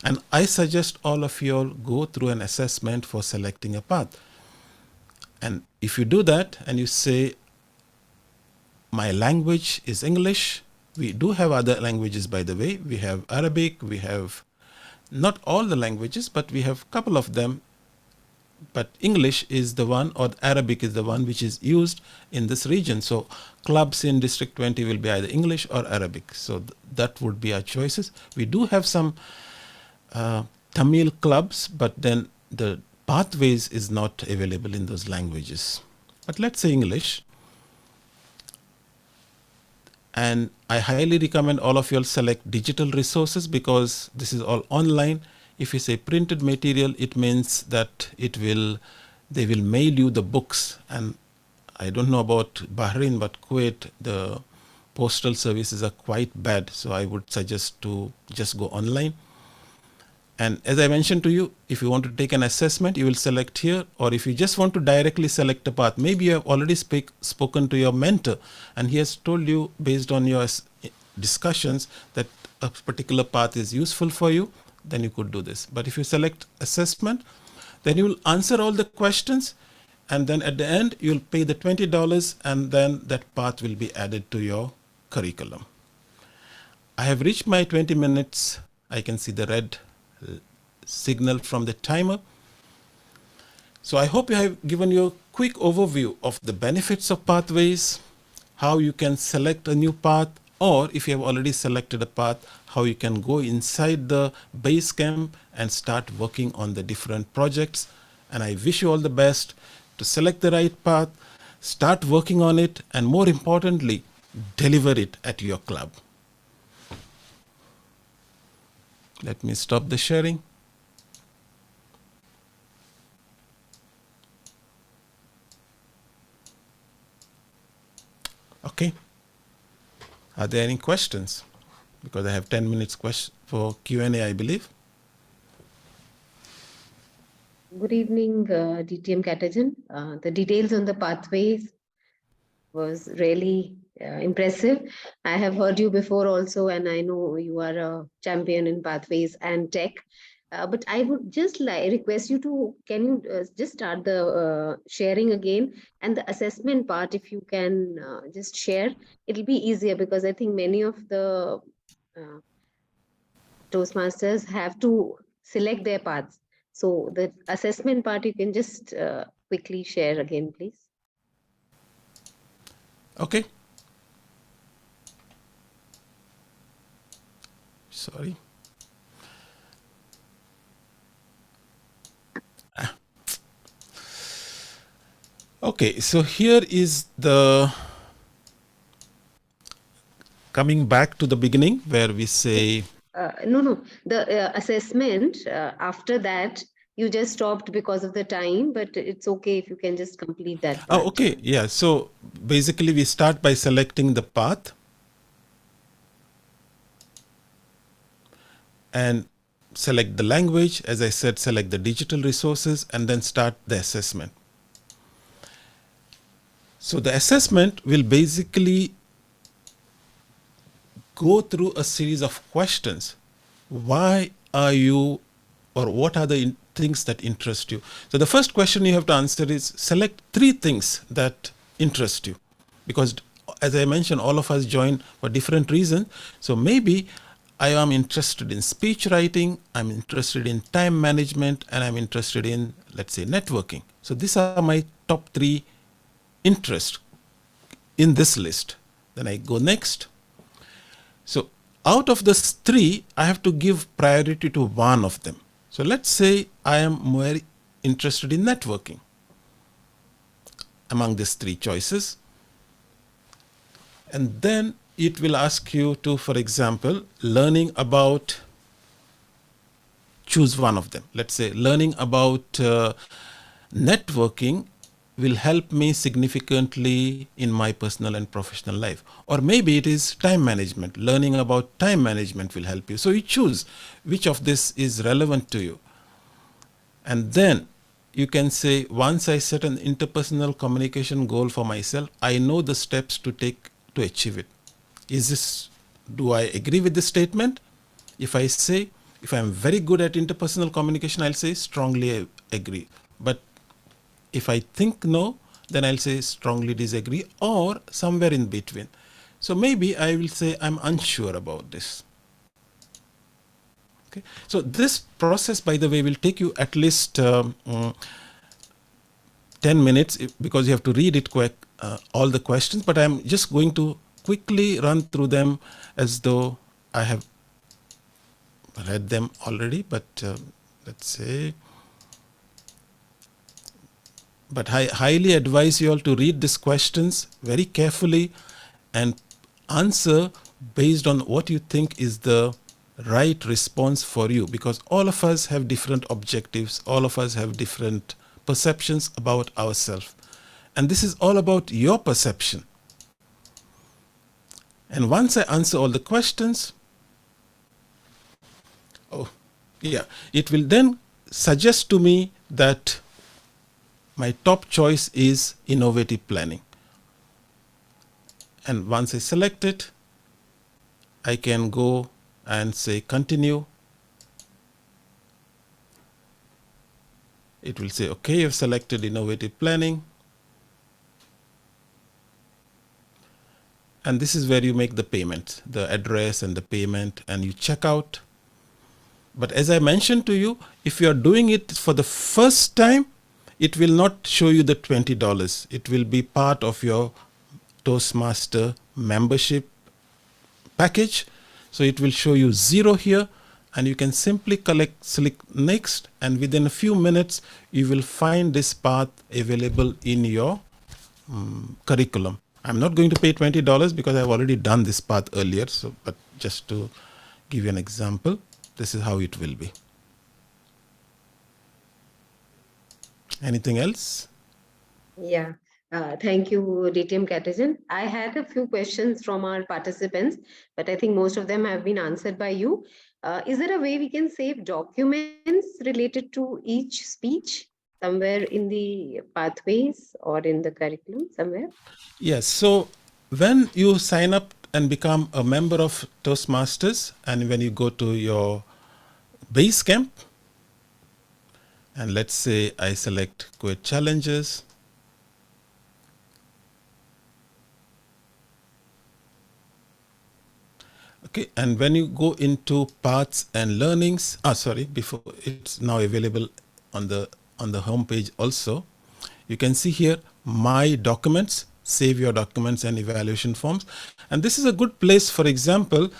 And I suggest all of you all go through an assessment for selecting a path. And if you do that and you say, my language is English, we do have other languages by the way, we have Arabic, we have not all the languages, but we have a couple of them. But English is the one, or Arabic is the one which is used in this region. So clubs in District 20 will be either English or Arabic. So that would be our choices. We do have some Tamil clubs, but then the pathways is not available in those languages. But let's say English. And I highly recommend all of you all select digital resources because this is all online. If you say printed material, it means that they will mail you the books. And I don't know about Bahrain, but Kuwait, the postal services are quite bad. So I would suggest to just go online. And as I mentioned to you, if you want to take an assessment, you will select here. Or if you just want to directly select a path, maybe you have already spoken to your mentor and he has told you based on your discussions that a particular path is useful for you, then you could do this. But if you select assessment, then you will answer all the questions and then at the end you'll pay the $20 and then that path will be added to your curriculum. I have reached my 20 minutes. I can see the red signal from the timer. So I hope I have given you a quick overview of the benefits of pathways, how you can select a new path, or if you have already selected a path, how you can go inside the base camp and start working on the different projects. And I wish you all the best to select the right path, start working on it, and more importantly, deliver it at your club. Let me stop the sharing. Okay. Are there any questions? Because I have 10 minutes for Q&A, I believe. Good evening, DTM Catagen. The details on the pathways was really impressive. I have heard you before also, and I know you are a champion in pathways and tech. But I would just request you to, can you just start the sharing again, and the assessment part, if you can just share, it'll be easier, because I think many of the Toastmasters have to select their paths. So the assessment part, you can just quickly share again, please. Okay. Sorry. Okay, so here is the coming back to the beginning where we say No, the assessment after that you just stopped because of the time, but it's okay if you can just complete that part. Oh, okay. Yeah. So basically we start by selecting the path and select the language. As I said, select the digital resources and then start the assessment. So the assessment will basically go through a series of questions. Why are you, or what are the things that interest you? So the first question you have to answer is select 3 things that interest you. Because as I mentioned, all of us join for different reasons. So maybe I am interested in speech writing, I'm interested in time management, and I'm interested in, let's say, networking. So these are my top 3 interests in this list. Then I go next. So out of these 3, I have to give priority to one of them. So let's say I am more interested in networking among these 3 choices. And then it will ask you to, for example, choose one of them. Let's say learning about networking will help me significantly in my personal and professional life. Or maybe it is time management. Learning about time management will help you. So you choose which of this is relevant to you. And then you can say, once I set an interpersonal communication goal for myself, I know the steps to take to achieve it. Do I agree with this statement? If I say, if I'm very good at interpersonal communication, I'll say strongly agree. But if I think no, then I'll say strongly disagree, or somewhere in between. So maybe I will say I'm unsure about this. Okay. So this process, by the way, will take you at least 10 minutes because you have to read it all the questions, but I'm just going to quickly run through them as though I have read them already, but let's say. But I highly advise you all to read these questions very carefully and answer based on what you think is the right response for you, because all of us have different objectives, all of us have different perceptions about ourselves. And this is all about your perception. And once I answer all the questions, it will then suggest to me that my top choice is innovative planning. And once I select it, I can go and say continue. It will say, okay, you've selected innovative planning. And this is where you make the payment, the address and the payment, and you check out. But as I mentioned to you, if you are doing it for the first time, it will not show you the $20. It will be part of your Toastmaster membership package. So it will show you 0 here, and you can simply select next, and within a few minutes you will find this path available in your curriculum. I'm not going to pay $20 because I've already done this path earlier. So, but just to give you an example, this is how it will be. Anything else? Yeah. Thank you, DTM Catagen. I had a few questions from our participants, but I think most of them have been answered by you. Is there a way we can save documents related to each speech somewhere in the pathways or in the curriculum somewhere? Yes. So when you sign up and become a member of Toastmasters, and when you go to your base camp, and let's say I select Quit Challenges. Okay, and when you go into paths and learnings, before it's now available on the home page also, you can see here my documents, save your documents and evaluation forms. And this is a good place, for example,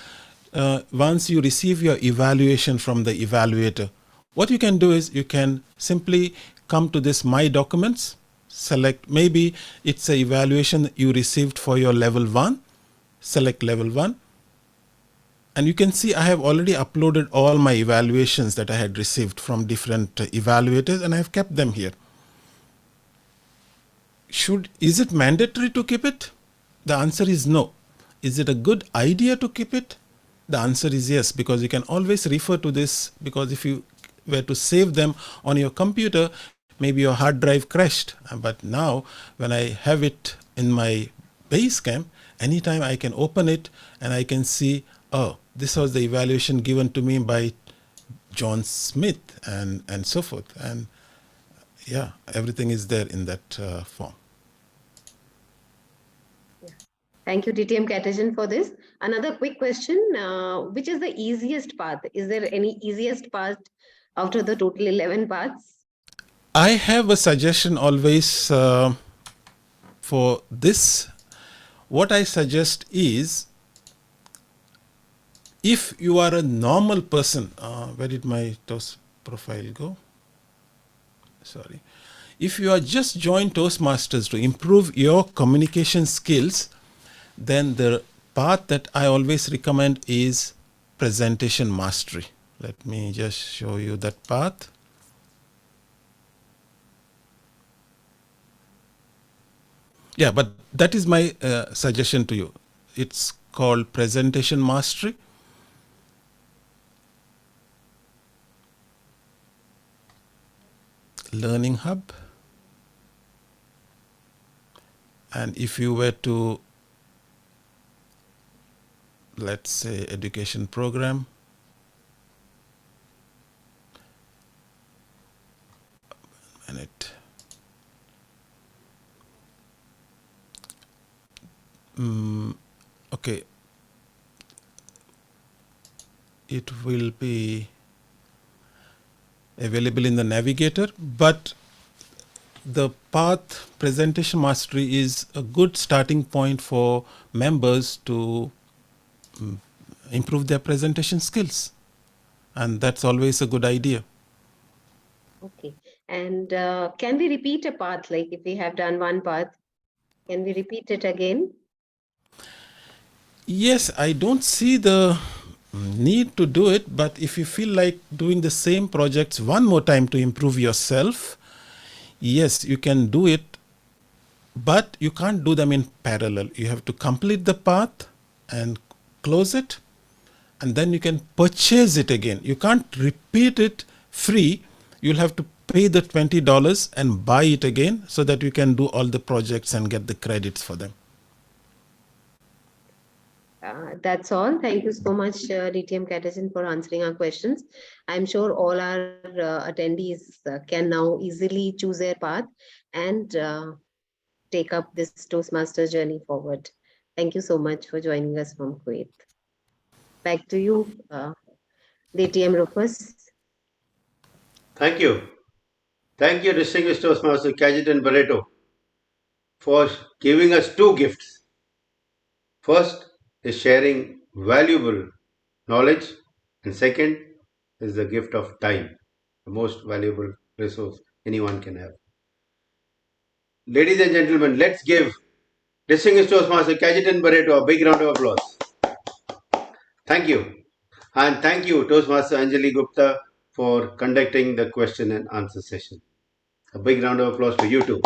once you receive your evaluation from the evaluator, what you can do is you can simply come to this My Documents, select, maybe it's an evaluation that you received for your level 1, select level 1. And you can see I have already uploaded all my evaluations that I had received from different evaluators, and I have kept them here. Is it mandatory to keep it? The answer is no. Is it a good idea to keep it? The answer is yes, because you can always refer to this, because if you were to save them on your computer, maybe your hard drive crashed. But now when I have it in my Basecamp, anytime I can open it and I can see, oh, this was the evaluation given to me by John Smith and so forth. And yeah, everything is there in that form. Thank you, DTM Catagen, for this. Another quick question, which is the easiest path? Is there any easiest path after the total 11 paths? I have a suggestion always for this. What I suggest is, if you are a normal person, where did my Toast profile go? Sorry. If you are just joined Toastmasters to improve your communication skills, then the path that I always recommend is presentation mastery. Let me just show you that path. Yeah, but that is my suggestion to you. It's called presentation mastery. Learning Hub. And if you were to, let's say, education program, okay, it will be available in the navigator, but the path presentation mastery is a good starting point for members to improve their presentation skills, and that's always a good idea. Okay, and can we repeat a path? Like if we have done one path, can we repeat it again? Yes, I don't see the need to do it, but if you feel like doing the same projects one more time to improve yourself, yes, you can do it, but you can't do them in parallel. You have to complete the path and close it, and then you can purchase it again. You can't repeat it free. You'll have to pay the $20 and buy it again so that you can do all the projects and get the credits for them. That's all. Thank you so much, DTM Catagen, for answering our questions. I'm sure all our attendees can now easily choose their path and take up this Toastmasters journey forward. Thank you so much for joining us from Kuwait. Back to you, DTM Rufus. Thank you. Thank you, distinguished Toastmaster Kajet and Barreto, for giving us two gifts. First is sharing valuable knowledge, and second is the gift of time, the most valuable resource anyone can have. Ladies and gentlemen, let's give distinguished Toastmaster Kajet and Barreto a big round of applause. Thank you. And thank you, Toastmaster Anjali Gupta, for conducting the question and answer session. A big round of applause to you too.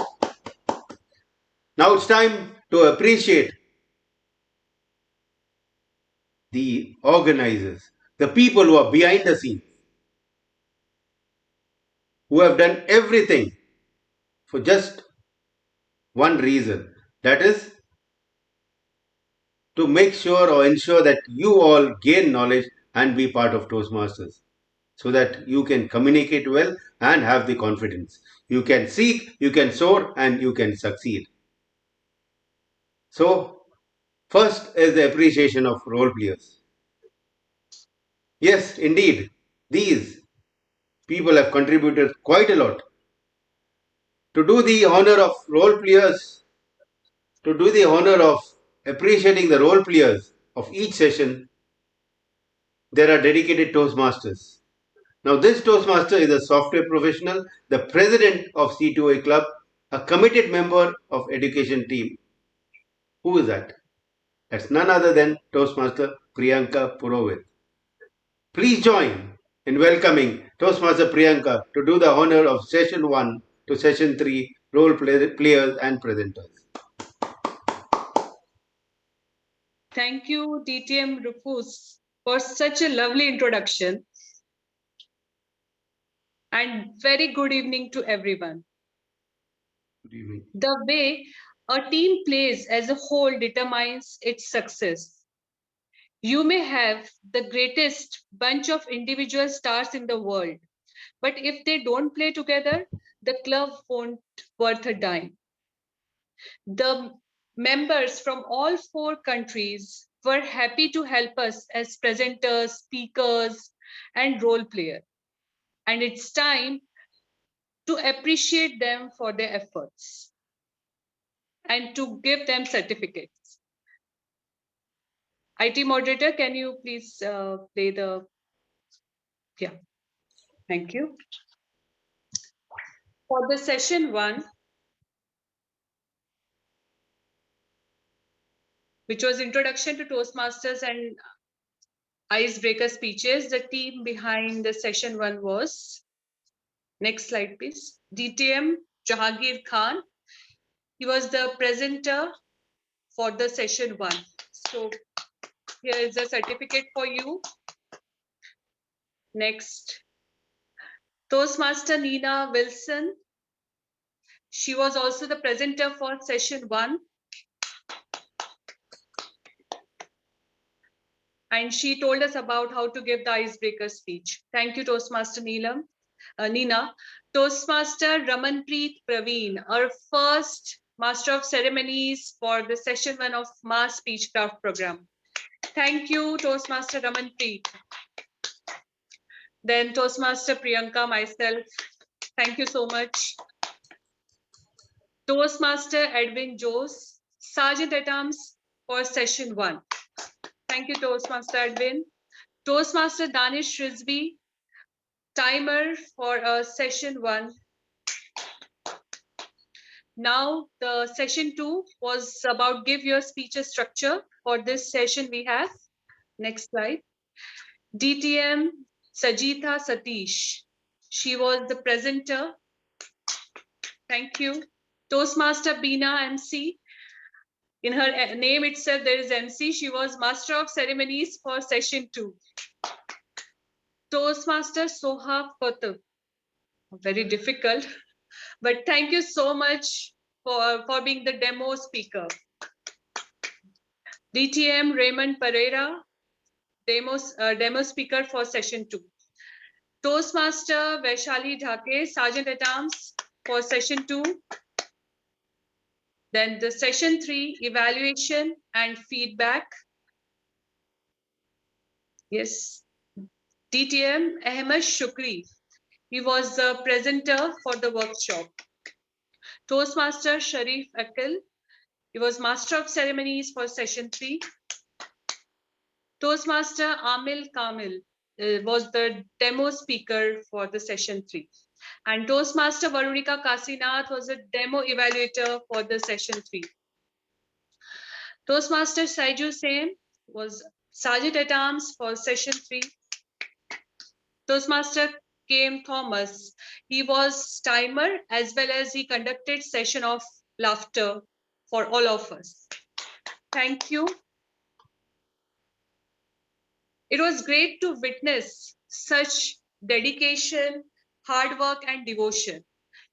Now it's time to appreciate the organizers, the people who are behind the scenes, who have done everything for just one reason, that is to make sure or ensure that you all gain knowledge and be part of Toastmasters, so that you can communicate well and have the confidence. You can seek, you can soar, and you can succeed. So, first is the appreciation of role players. Yes, indeed, these people have contributed quite a lot. To do the honor of role players, to do the honor of appreciating the role players of each session, there are dedicated Toastmasters. Now, this Toastmaster is a software professional, the president of C2A Club, a committed member of education team. Who is that? That's none other than Toastmaster Priyanka Purohit. Please join in welcoming Toastmaster Priyanka to do the honor of session 1 to session 3 role players and presenters. Thank you, DTM Rufus, for such a lovely introduction. And very good evening to everyone. Good evening. The way a team plays as a whole determines its success. You may have the greatest bunch of individual stars in the world, but if they don't play together, the club won't worth a dime. The members from all 4 countries were happy to help us as presenters, speakers, and role player. And it's time to appreciate them for their efforts and to give them certificates. IT moderator, can you please play the, yeah, thank you. For the session 1, which was introduction to Toastmasters and icebreaker speeches, the team behind the session 1 was, next slide please, DTM Jahangir Khan. He was the presenter for the session 1. So here is a certificate for you. Next, Toastmaster Nina Wilson. She was also the presenter for session 1. And she told us about how to give the icebreaker speech. Thank you, Toastmaster Nina. Toastmaster Ramanpreet Praveen, our first Master of Ceremonies for the session 1 of Mass Speechcraft program. Thank you, Toastmaster Ramanpreet. Then Toastmaster Priyanka, myself. Thank you so much. Toastmaster Edwin Jose, Sergeant at Arms for session 1. Thank you, Toastmaster Edwin. Toastmaster Danish Rizvi, timer for session 1. Now the session 2 was about give your speech a structure. For this session we have, next slide, DTM Sajitha Satish. She was the presenter. Thank you. Toastmaster Beena MC. In her name itself there is MC. She was Master of Ceremonies for session 2. Toastmaster Soha Kotub. Very difficult, but thank you so much for being the demo speaker. DTM Raymond Pereira, demo speaker for session 2. Toastmaster Vaishali Dhake, Sergeant at Arms for session 2. Then the session 3, evaluation and feedback. Yes. DTM Ahmed Shukri. He was the presenter for the workshop. Toastmaster Sharif Akil. He was Master of Ceremonies for Session 3. Toastmaster Amil Kamil was the demo speaker for the Session 3. And Toastmaster Varunika Kasinath was a demo evaluator for the Session 3. Toastmaster Saiju Sen was Sergeant at Arms for Session 3. Toastmaster K.M. Thomas, he was timer as well as he conducted session of laughter for all of us. Thank you. It was great to witness such dedication, hard work, and devotion.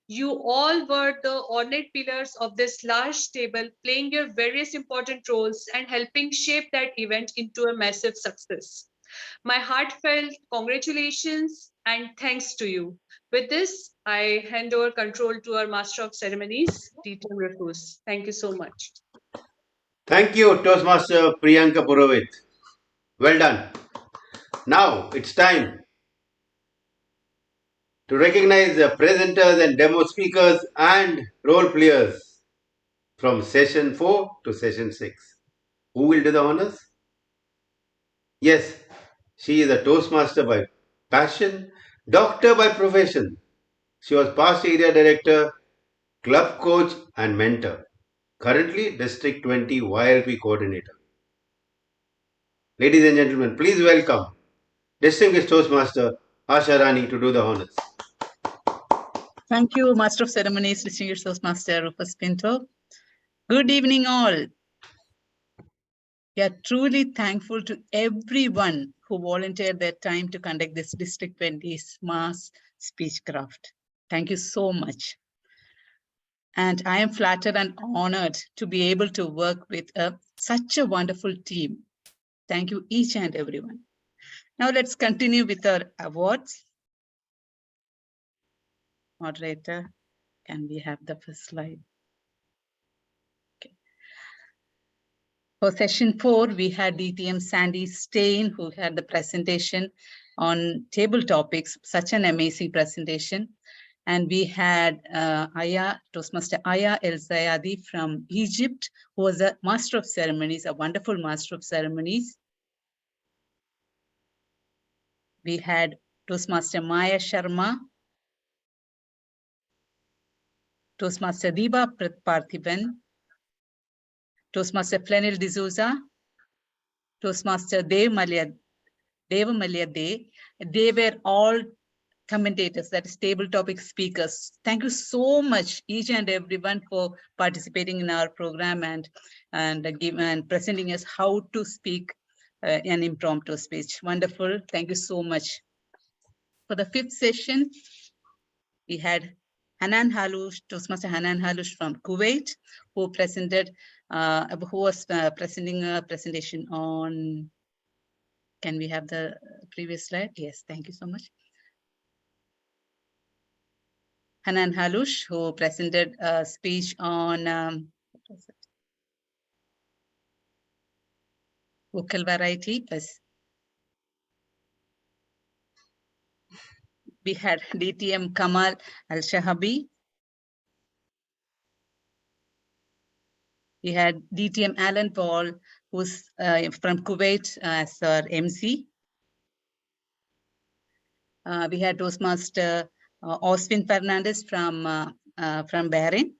You all were the ornate pillars of this large table, playing your various important roles and helping shape that event into a massive success. My heartfelt congratulations and thanks to you. With this, I hand over control to our Master of Ceremonies, D20 Rufus. Thank you so much. Thank you, Toastmaster Priyanka Purohit. Well done. Now it's time to recognize the presenters and demo speakers and role players from session 4 to session 6. Who will do the honors? Yes, she is a Toastmaster by passion, doctor by profession. She was past area director, club coach and mentor. Currently District 20 YLP coordinator. Ladies and gentlemen, please welcome distinguished Toastmaster Asha Rani to do the honors. Thank you, Master of Ceremonies, distinguished Toastmaster Rufus Pinto. Good evening, all. We are truly thankful to everyone who volunteered their time to conduct this District 20's mass Speechcraft. Thank you so much. And I am flattered and honored to be able to work with such a wonderful team. Thank you, each and everyone. Now let's continue with our awards. Moderator, can we have the first slide? Okay. For session 4, we had DTM Sandy Stain, who had the presentation on table topics, such an amazing presentation. And we had Toastmaster Aya El Zayadi from Egypt, who was a Master of Ceremonies, a wonderful Master of Ceremonies. We had Toastmaster Maya Sharma, Toastmaster Diba Parthiban, Toastmaster Flanil D'Souza, Toastmaster Deva Malia De. They were all commentators, that is table topic speakers. Thank you so much, each and everyone, for participating in our program and presenting us how to speak an impromptu speech. Wonderful. Thank you so much. For the 5th session, we had Hanan Halush, Toastmaster Hanan Halush from Kuwait, who presented, who was presenting a presentation on. Can we have the previous slide? Yes, thank you so much. Hanan Halush, who presented a speech on vocal variety. Yes. We had DTM Kamal Al-Shahabi. We had DTM Alan Paul, who's from Kuwait as our MC. We had Toastmaster Oswin Fernandez from Bahrain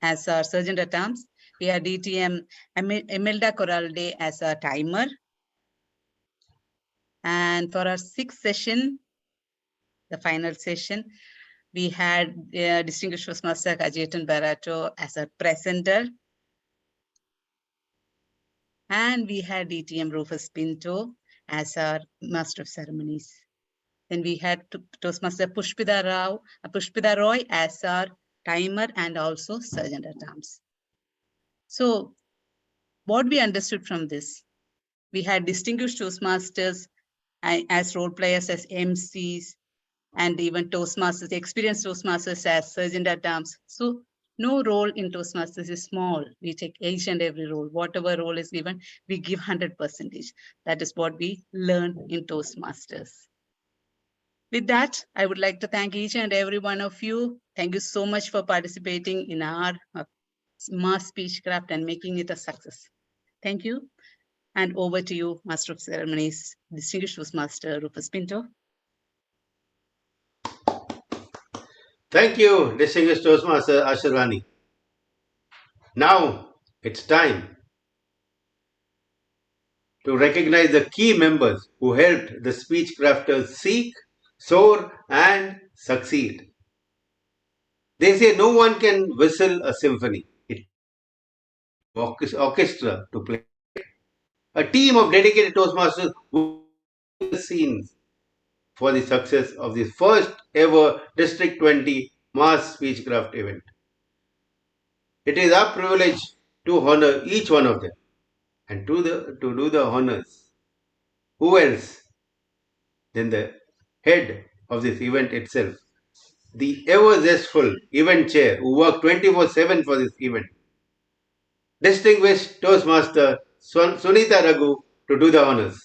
as our Sergeant at Arms. We had DTM Imelda Corralde as a timer. And for our 6th session, the final session, we had distinguished Toastmaster Kajetan Barato as a presenter. And we had DTM Rufus Pinto as our Master of Ceremonies. Then we had Toastmaster Pushpita Roy as our timer and also Sergeant at Arms. So what we understood from this, we had distinguished Toastmasters as role players, as MCs, and even Toastmasters, experienced Toastmasters as Sergeant at Arms. So no role in Toastmasters is small. We take each and every role. Whatever role is given, we give 100%. That is what we learn in Toastmasters. With that, I would like to thank each and every one of you. Thank you so much for participating in our mass Speechcraft and making it a success. Thank you. And over to you, Master of Ceremonies, Distinguished Toastmaster Rufus Pinto. Thank you, distinguished Toastmaster Ashirwani. Now it's time to recognize the key members who helped the Speechcrafters seek, soar, and succeed. They say no one can whistle a symphony. It orchestra to play. A team of dedicated Toastmasters will behind the scenes for the success of the first ever District 20 Mass Speechcraft event. It is our privilege to honor each one of them and to do the honors. Who else than the head of this event itself? The ever zestful event chair who worked 24/7 for this event. Distinguished Toastmaster Sunita Raghu to do the honors.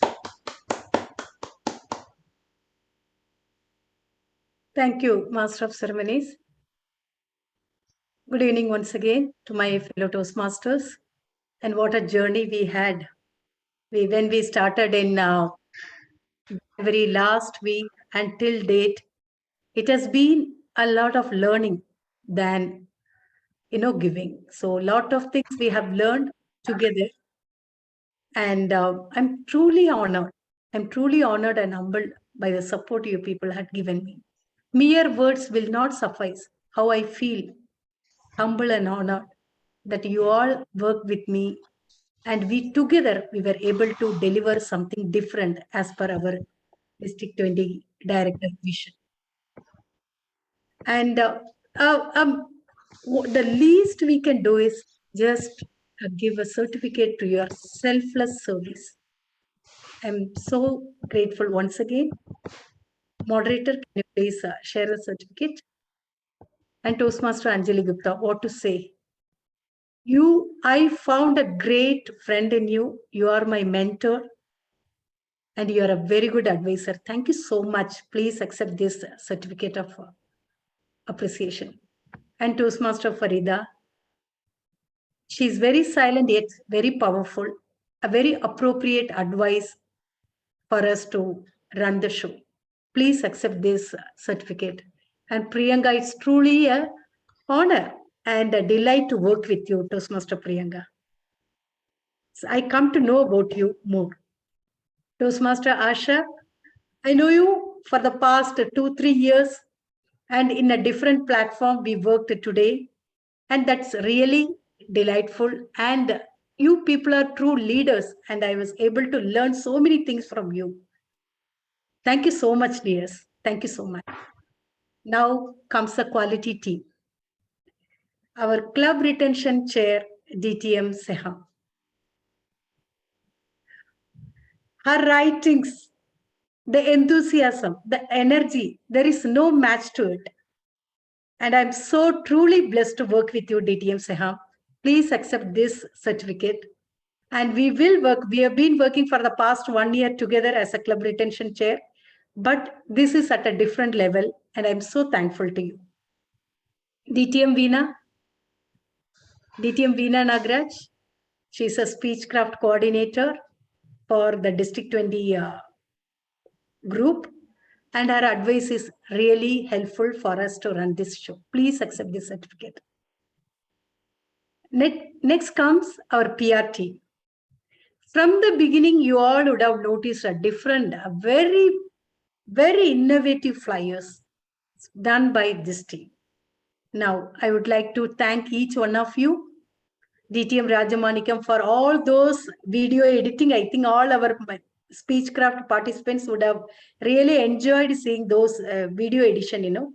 Thank you, Master of Ceremonies. Good evening once again to my fellow Toastmasters. And what a journey we had. When we started in very last week until date, it has been a lot of learning than giving. So a lot of things we have learned together. And I'm truly honored. I'm truly honored and humbled by the support you people had given me. Mere words will not suffice how I feel humble and honored that you all worked with me, and we together we were able to deliver something different as per our District 20 Director vision. And the least we can do is just give a certificate to your selfless service. I'm so grateful once again. Moderator, can you please share the certificate? And Toastmaster Anjali Gupta, what to say? I found a great friend in you. You are my mentor and you are a very good advisor. Thank you so much. Please accept this certificate of appreciation. And Toastmaster Farida, she's very silent yet very powerful, a very appropriate advice for us to run the show. Please accept this certificate. And Priyanka, it's truly an honor and a delight to work with you, Toastmaster Priyanka. So I come to know about you more. Toastmaster Asha, I know you for the past 2-3 years, and in a different platform we worked today, and that's really delightful. And you people are true leaders, and I was able to learn so many things from you. Thank you so much, dears. Thank you so much. Now comes the quality team. Our club retention chair, DTM Seha. Her writings, the enthusiasm, the energy, there is no match to it. And I'm so truly blessed to work with you, DTM Seha. Please accept this certificate. And we will work. We have been working for the past 1 year together as a club retention chair, but this is at a different level, and I'm so thankful to you. DTM Veena Nagraj, she's a Speechcraft coordinator for the District 20 group, and her advice is really helpful for us to run this show. Please accept this certificate. Next comes our PR team. From the beginning, you all would have noticed a different, very, very innovative flyers done by this team. Now, I would like to thank each one of you, DTM Rajamanikam, for all those video editing. I think all our Speechcraft participants would have really enjoyed seeing those video edition,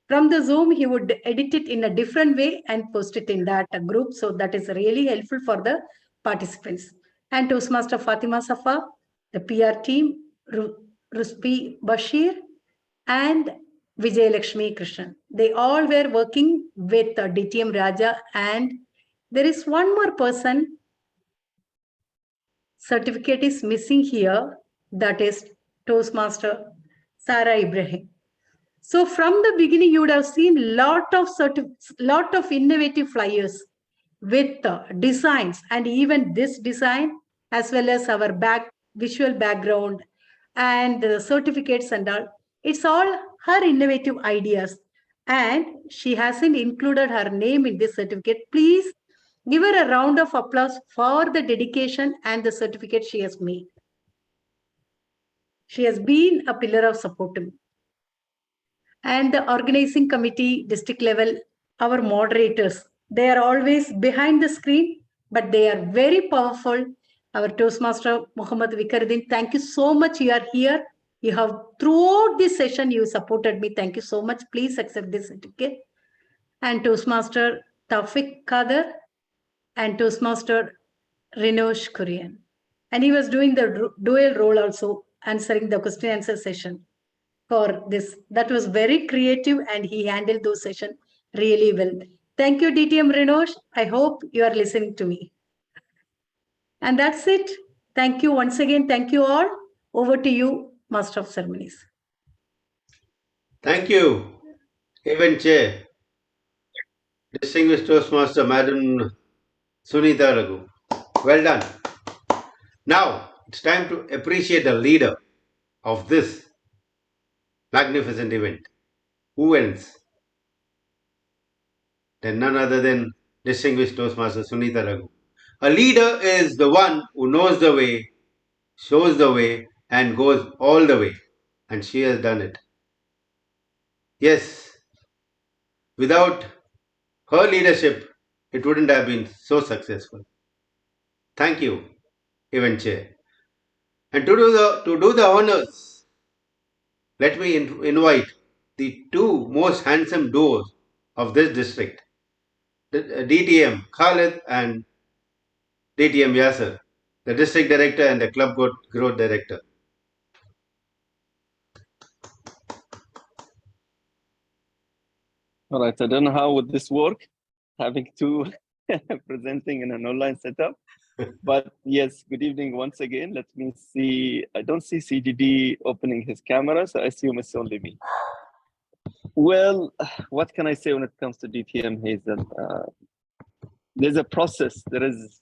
From the Zoom, he would edit it in a different way and post it in that group. So that is really helpful for the participants. And Toastmaster Fatima Safa, the PR team, Ruspi Bashir, and Vijay Lakshmi Krishnan. They all were working with DTM Raja, and there is one more person. Certificate is missing here. That is Toastmaster Sarah Ibrahim. So from the beginning, you would have seen lot of innovative flyers with designs, and even this design as well as our visual background and the certificates and all. It's all her innovative ideas, and she hasn't included her name in this certificate. Please give her a round of applause for the dedication and the certificate she has made. She has been a pillar of support to me. And the organizing committee, district level, our moderators, they are always behind the screen, but they are very powerful. Our Toastmaster Muhammad Vikaruddin, thank you so much. You are here. You have throughout this session, you supported me. Thank you so much. Please accept this certificate. And Toastmaster Tawfiq Kader and Toastmaster Rinosh Korean. And he was doing the dual role also, answering the question answer session for this. That was very creative, and he handled those sessions really well. Thank you, DTM Rinosh. I hope you are listening to me. And that's it. Thank you once again. Thank you all. Over to you, Master of Ceremonies. Thank you, Event Chair, Distinguished Toastmaster Madam Sunita Raghu. Well done. Now it's time to appreciate the leader of this magnificent event. Who else? Then none other than Distinguished Toastmaster Sunita Raghu. A leader is the one who knows the way, shows the way, and goes all the way. And she has done it. Yes, without her leadership, it wouldn't have been so successful. Thank you, Event Chair. And to do the honors, let me invite the two most handsome duos of this district, DTM Khalid and DTM Yasser, the district director and the club growth director. All right, I don't know how would this work, having two presenting in an online setup. But yes, good evening once again. Let me see. I don't see CGD opening his camera, so I assume it's only me. Well, what can I say when it comes to DTM Hazel? There's a process. There is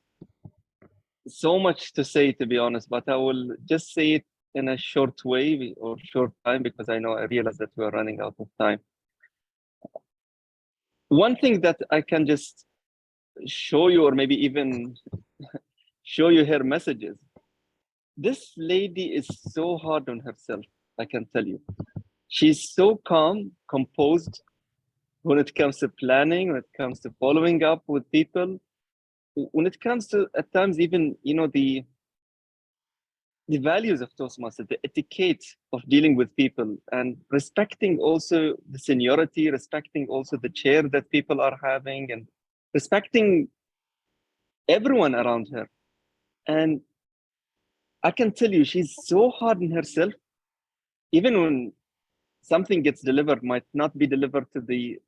so much to say, to be honest, but I will just say it in a short way or short time, because I realize that we are running out of time. One thing that I can just show you, or maybe even show you her messages. This lady is so hard on herself, I can tell you. She's so calm, composed when it comes to planning, when it comes to following up with people, when it comes to, at times, even, the values of Toastmasters, the etiquette of dealing with people, and respecting also the seniority, respecting also the chair that people are having, and respecting everyone around her. And I can tell you, she's so hard on herself, even when something gets delivered, might not be delivered to the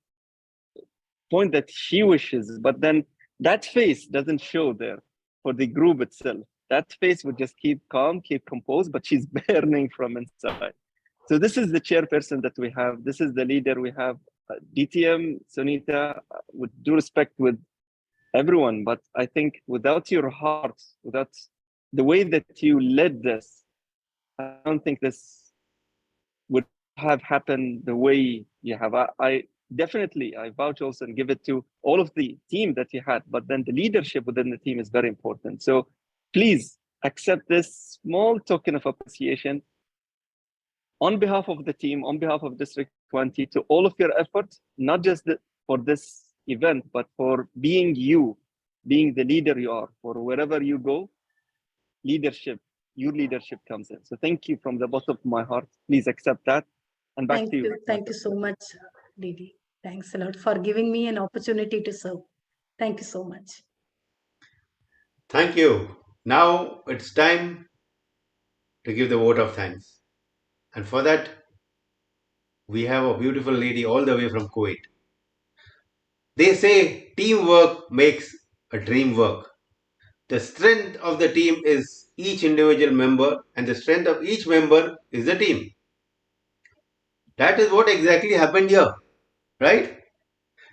point that she wishes, but then that face doesn't show there for the group itself. That face would just keep calm, keep composed, but she's burning from inside. So this is the chairperson that we have. This is the leader we have. DTM, Sunita, with due respect with everyone, but I think without your heart, without the way that you led this, I don't think this would have happened the way you have. I definitely, I vouch also and give it to all of the team that you had, but then the leadership within the team is very important. So please accept this small token of appreciation on behalf of the team, on behalf of District 20, to all of your efforts, not just for this event, but for being you, being the leader you are. For wherever you go, leadership, your leadership comes in. So thank you from the bottom of my heart. Please accept that. And back to you. Thank you so much, Didi. Thanks a lot for giving me an opportunity to serve. Thank you so much. Thank you. Now it's time to give the vote of thanks. And for that, we have a beautiful lady all the way from Kuwait. They say teamwork makes a dream work. The strength of the team is each individual member, and the strength of each member is the team. That is what exactly happened here, right?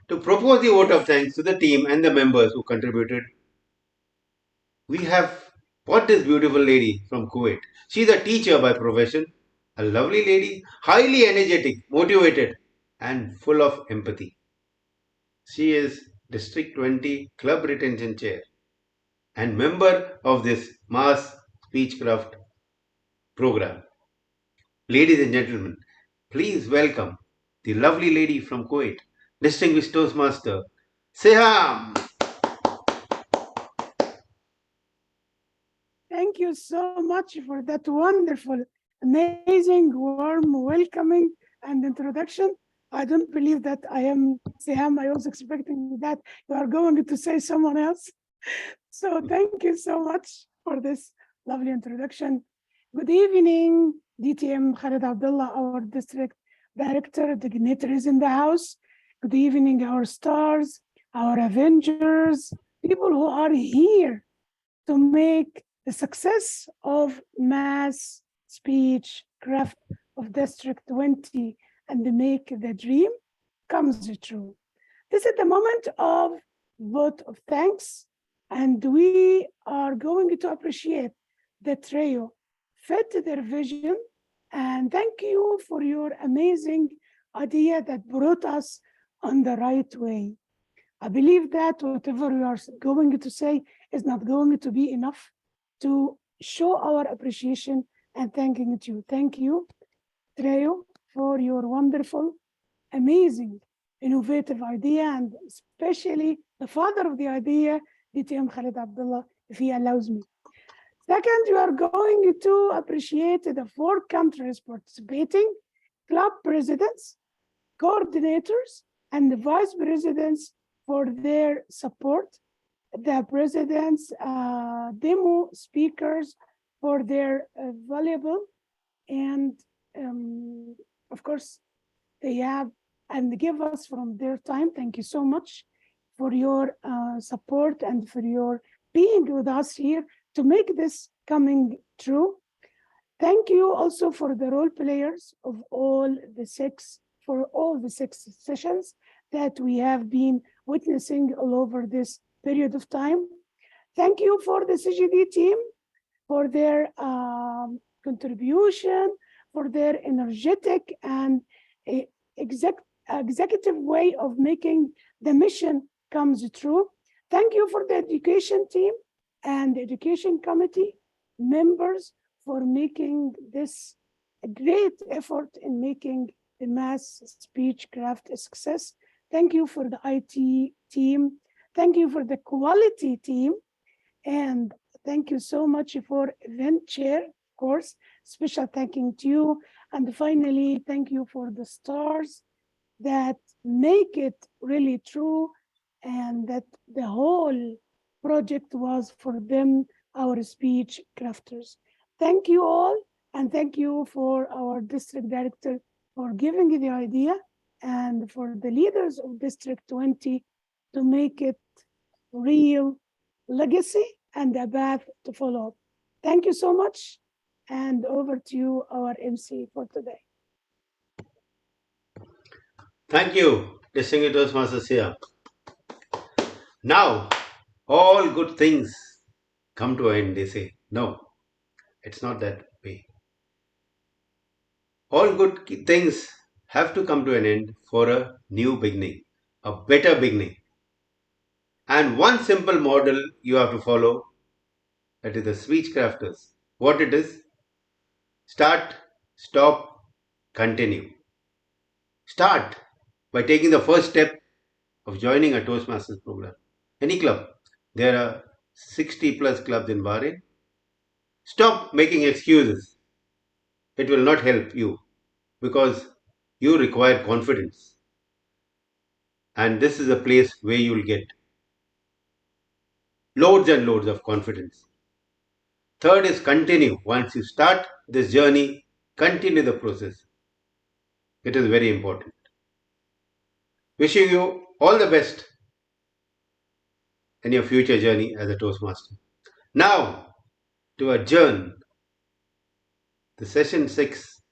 To propose the vote of thanks to the team and the members who contributed, we have brought this beautiful lady from Kuwait. She's a teacher by profession, a lovely lady, highly energetic, motivated, and full of empathy. She is District 20 Club Retention Chair and member of this Mass Speechcraft program. Ladies and gentlemen, please welcome the lovely lady from Kuwait, distinguished Toastmaster, Seham. Thank you so much for that wonderful, amazing, warm, welcoming, and introduction. I don't believe that I am Seham. I was expecting that you are going to say someone else. So thank you so much for this lovely introduction. Good evening, DTM Khalid Abdullah, our district director, dignitaries in the house. Good evening, our stars, our Avengers, people who are here to make the success of mass speech craft of District 20 and make the dream comes true. This is the moment of vote of thanks, and we are going to appreciate the trio fit their vision, and thank you for your amazing idea that brought us on the right way. I believe that whatever we are going to say is not going to be enough to show our appreciation and thanking you. Thank you, Treo, for your wonderful, amazing, innovative idea, and especially the father of the idea, DTM Khalid Abdullah, if he allows me. Second, you are going to appreciate the 4 countries participating, club presidents, coordinators, and the vice presidents for their support, the president's demo speakers for their valuable, and of course, they have and give us from their time. Thank you so much for your support and for your being with us here to make this coming true. Thank you also for the role players of all the 6 sessions that we have been witnessing all over this period of time. Thank you for the CGD team for their contribution, for their energetic and executive way of making the mission comes true. Thank you for the education team and the education committee members for making this a great effort in making the mass speechcraft a success. Thank you for the IT team. Thank you for the quality team. And thank you so much for event chair, of course, special thanking to you. And finally, thank you for the stars that make it really true and that the whole project was for them, our speech crafters. Thank you all, and thank you for our district director for giving the idea and for the leaders of District 20 to make it real legacy and a path to follow up. Thank you so much, and over to you, our MC for today. Thank you, distinguished Toastmasters here. Now, all good things come to an end, they say. No, it's not that way. All good things have to come to an end for a new beginning, a better beginning. And one simple model you have to follow, that is the Speechcrafters. What it is? Start, stop, continue. Start by taking the first step of joining a Toastmasters program. Any club. There are 60 plus clubs in Bahrain. Stop making excuses. It will not help you because you require confidence. And this is a place where you will get loads and loads of confidence. Third is continue. Once you start this journey, continue the process. It is very important. Wishing you all the best in your future journey as a Toastmaster. Now, to adjourn the session 6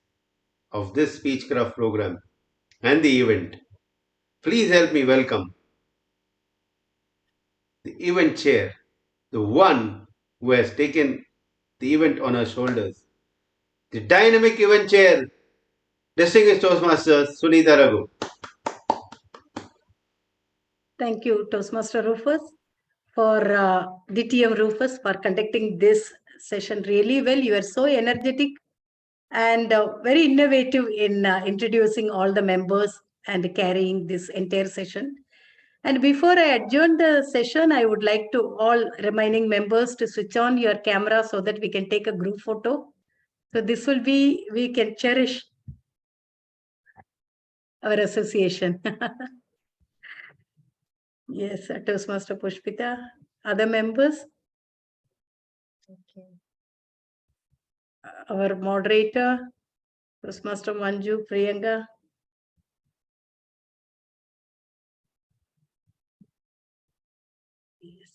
of this Speechcraft program and the event, please help me welcome the event chair, the one who has taken the event on her shoulders, the dynamic event chair, distinguished Toastmasters Sunita Raghu. Thank you, Toastmaster Rufus, for DTM Rufus for conducting this session really well. You are so energetic and very innovative in introducing all the members and carrying this entire session. And before I adjourn the session, I would like to all remaining members to switch on your camera so that we can take a group photo. So this will be, we can cherish our association. Yes, Toastmaster Pushpita. Other members? Okay. Our moderator, Toastmaster Manju, Priyanka. Yes.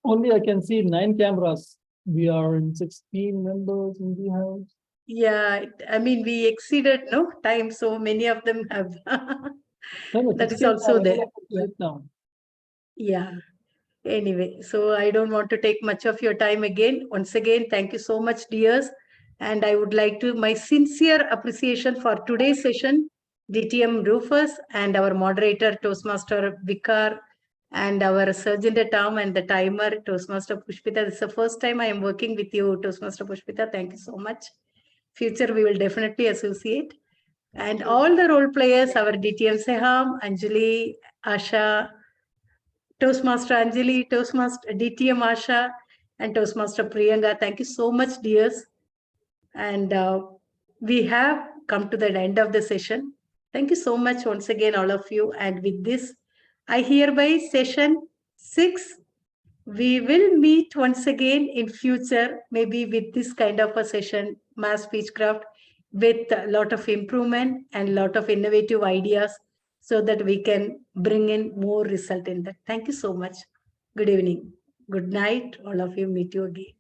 Only I can see 9 cameras. We are in 16 members in the house. Yeah, I mean, we exceeded time, so many of them have. No, That is 16 also are there. available Yeah. right now. Yeah. Anyway, so I don't want to take much of your time again. Once again, thank you so much, dears. And I would like to, my sincere appreciation for today's session, DTM Rufus and our moderator, Toastmaster Vikar, and our Sergeant at Arm and the timer, Toastmaster Pushpita. This is the first time I am working with you, Toastmaster Pushpita. Thank you so much. Future, we will definitely associate. And all the role players, our DTM Seham, Anjali, Asha, Toastmaster Anjali, Toastmaster DTM Asha, and Toastmaster Priyanka. Thank you so much, dears. And we have come to the end of the session. Thank you so much once again, all of you. And with this, I hereby session 6. We will meet once again in future, maybe with this kind of a session, Mass Speechcraft, with a lot of improvement and a lot of innovative ideas so that we can bring in more result in that. Thank you so much. Good evening. Good night. All of you, meet you again.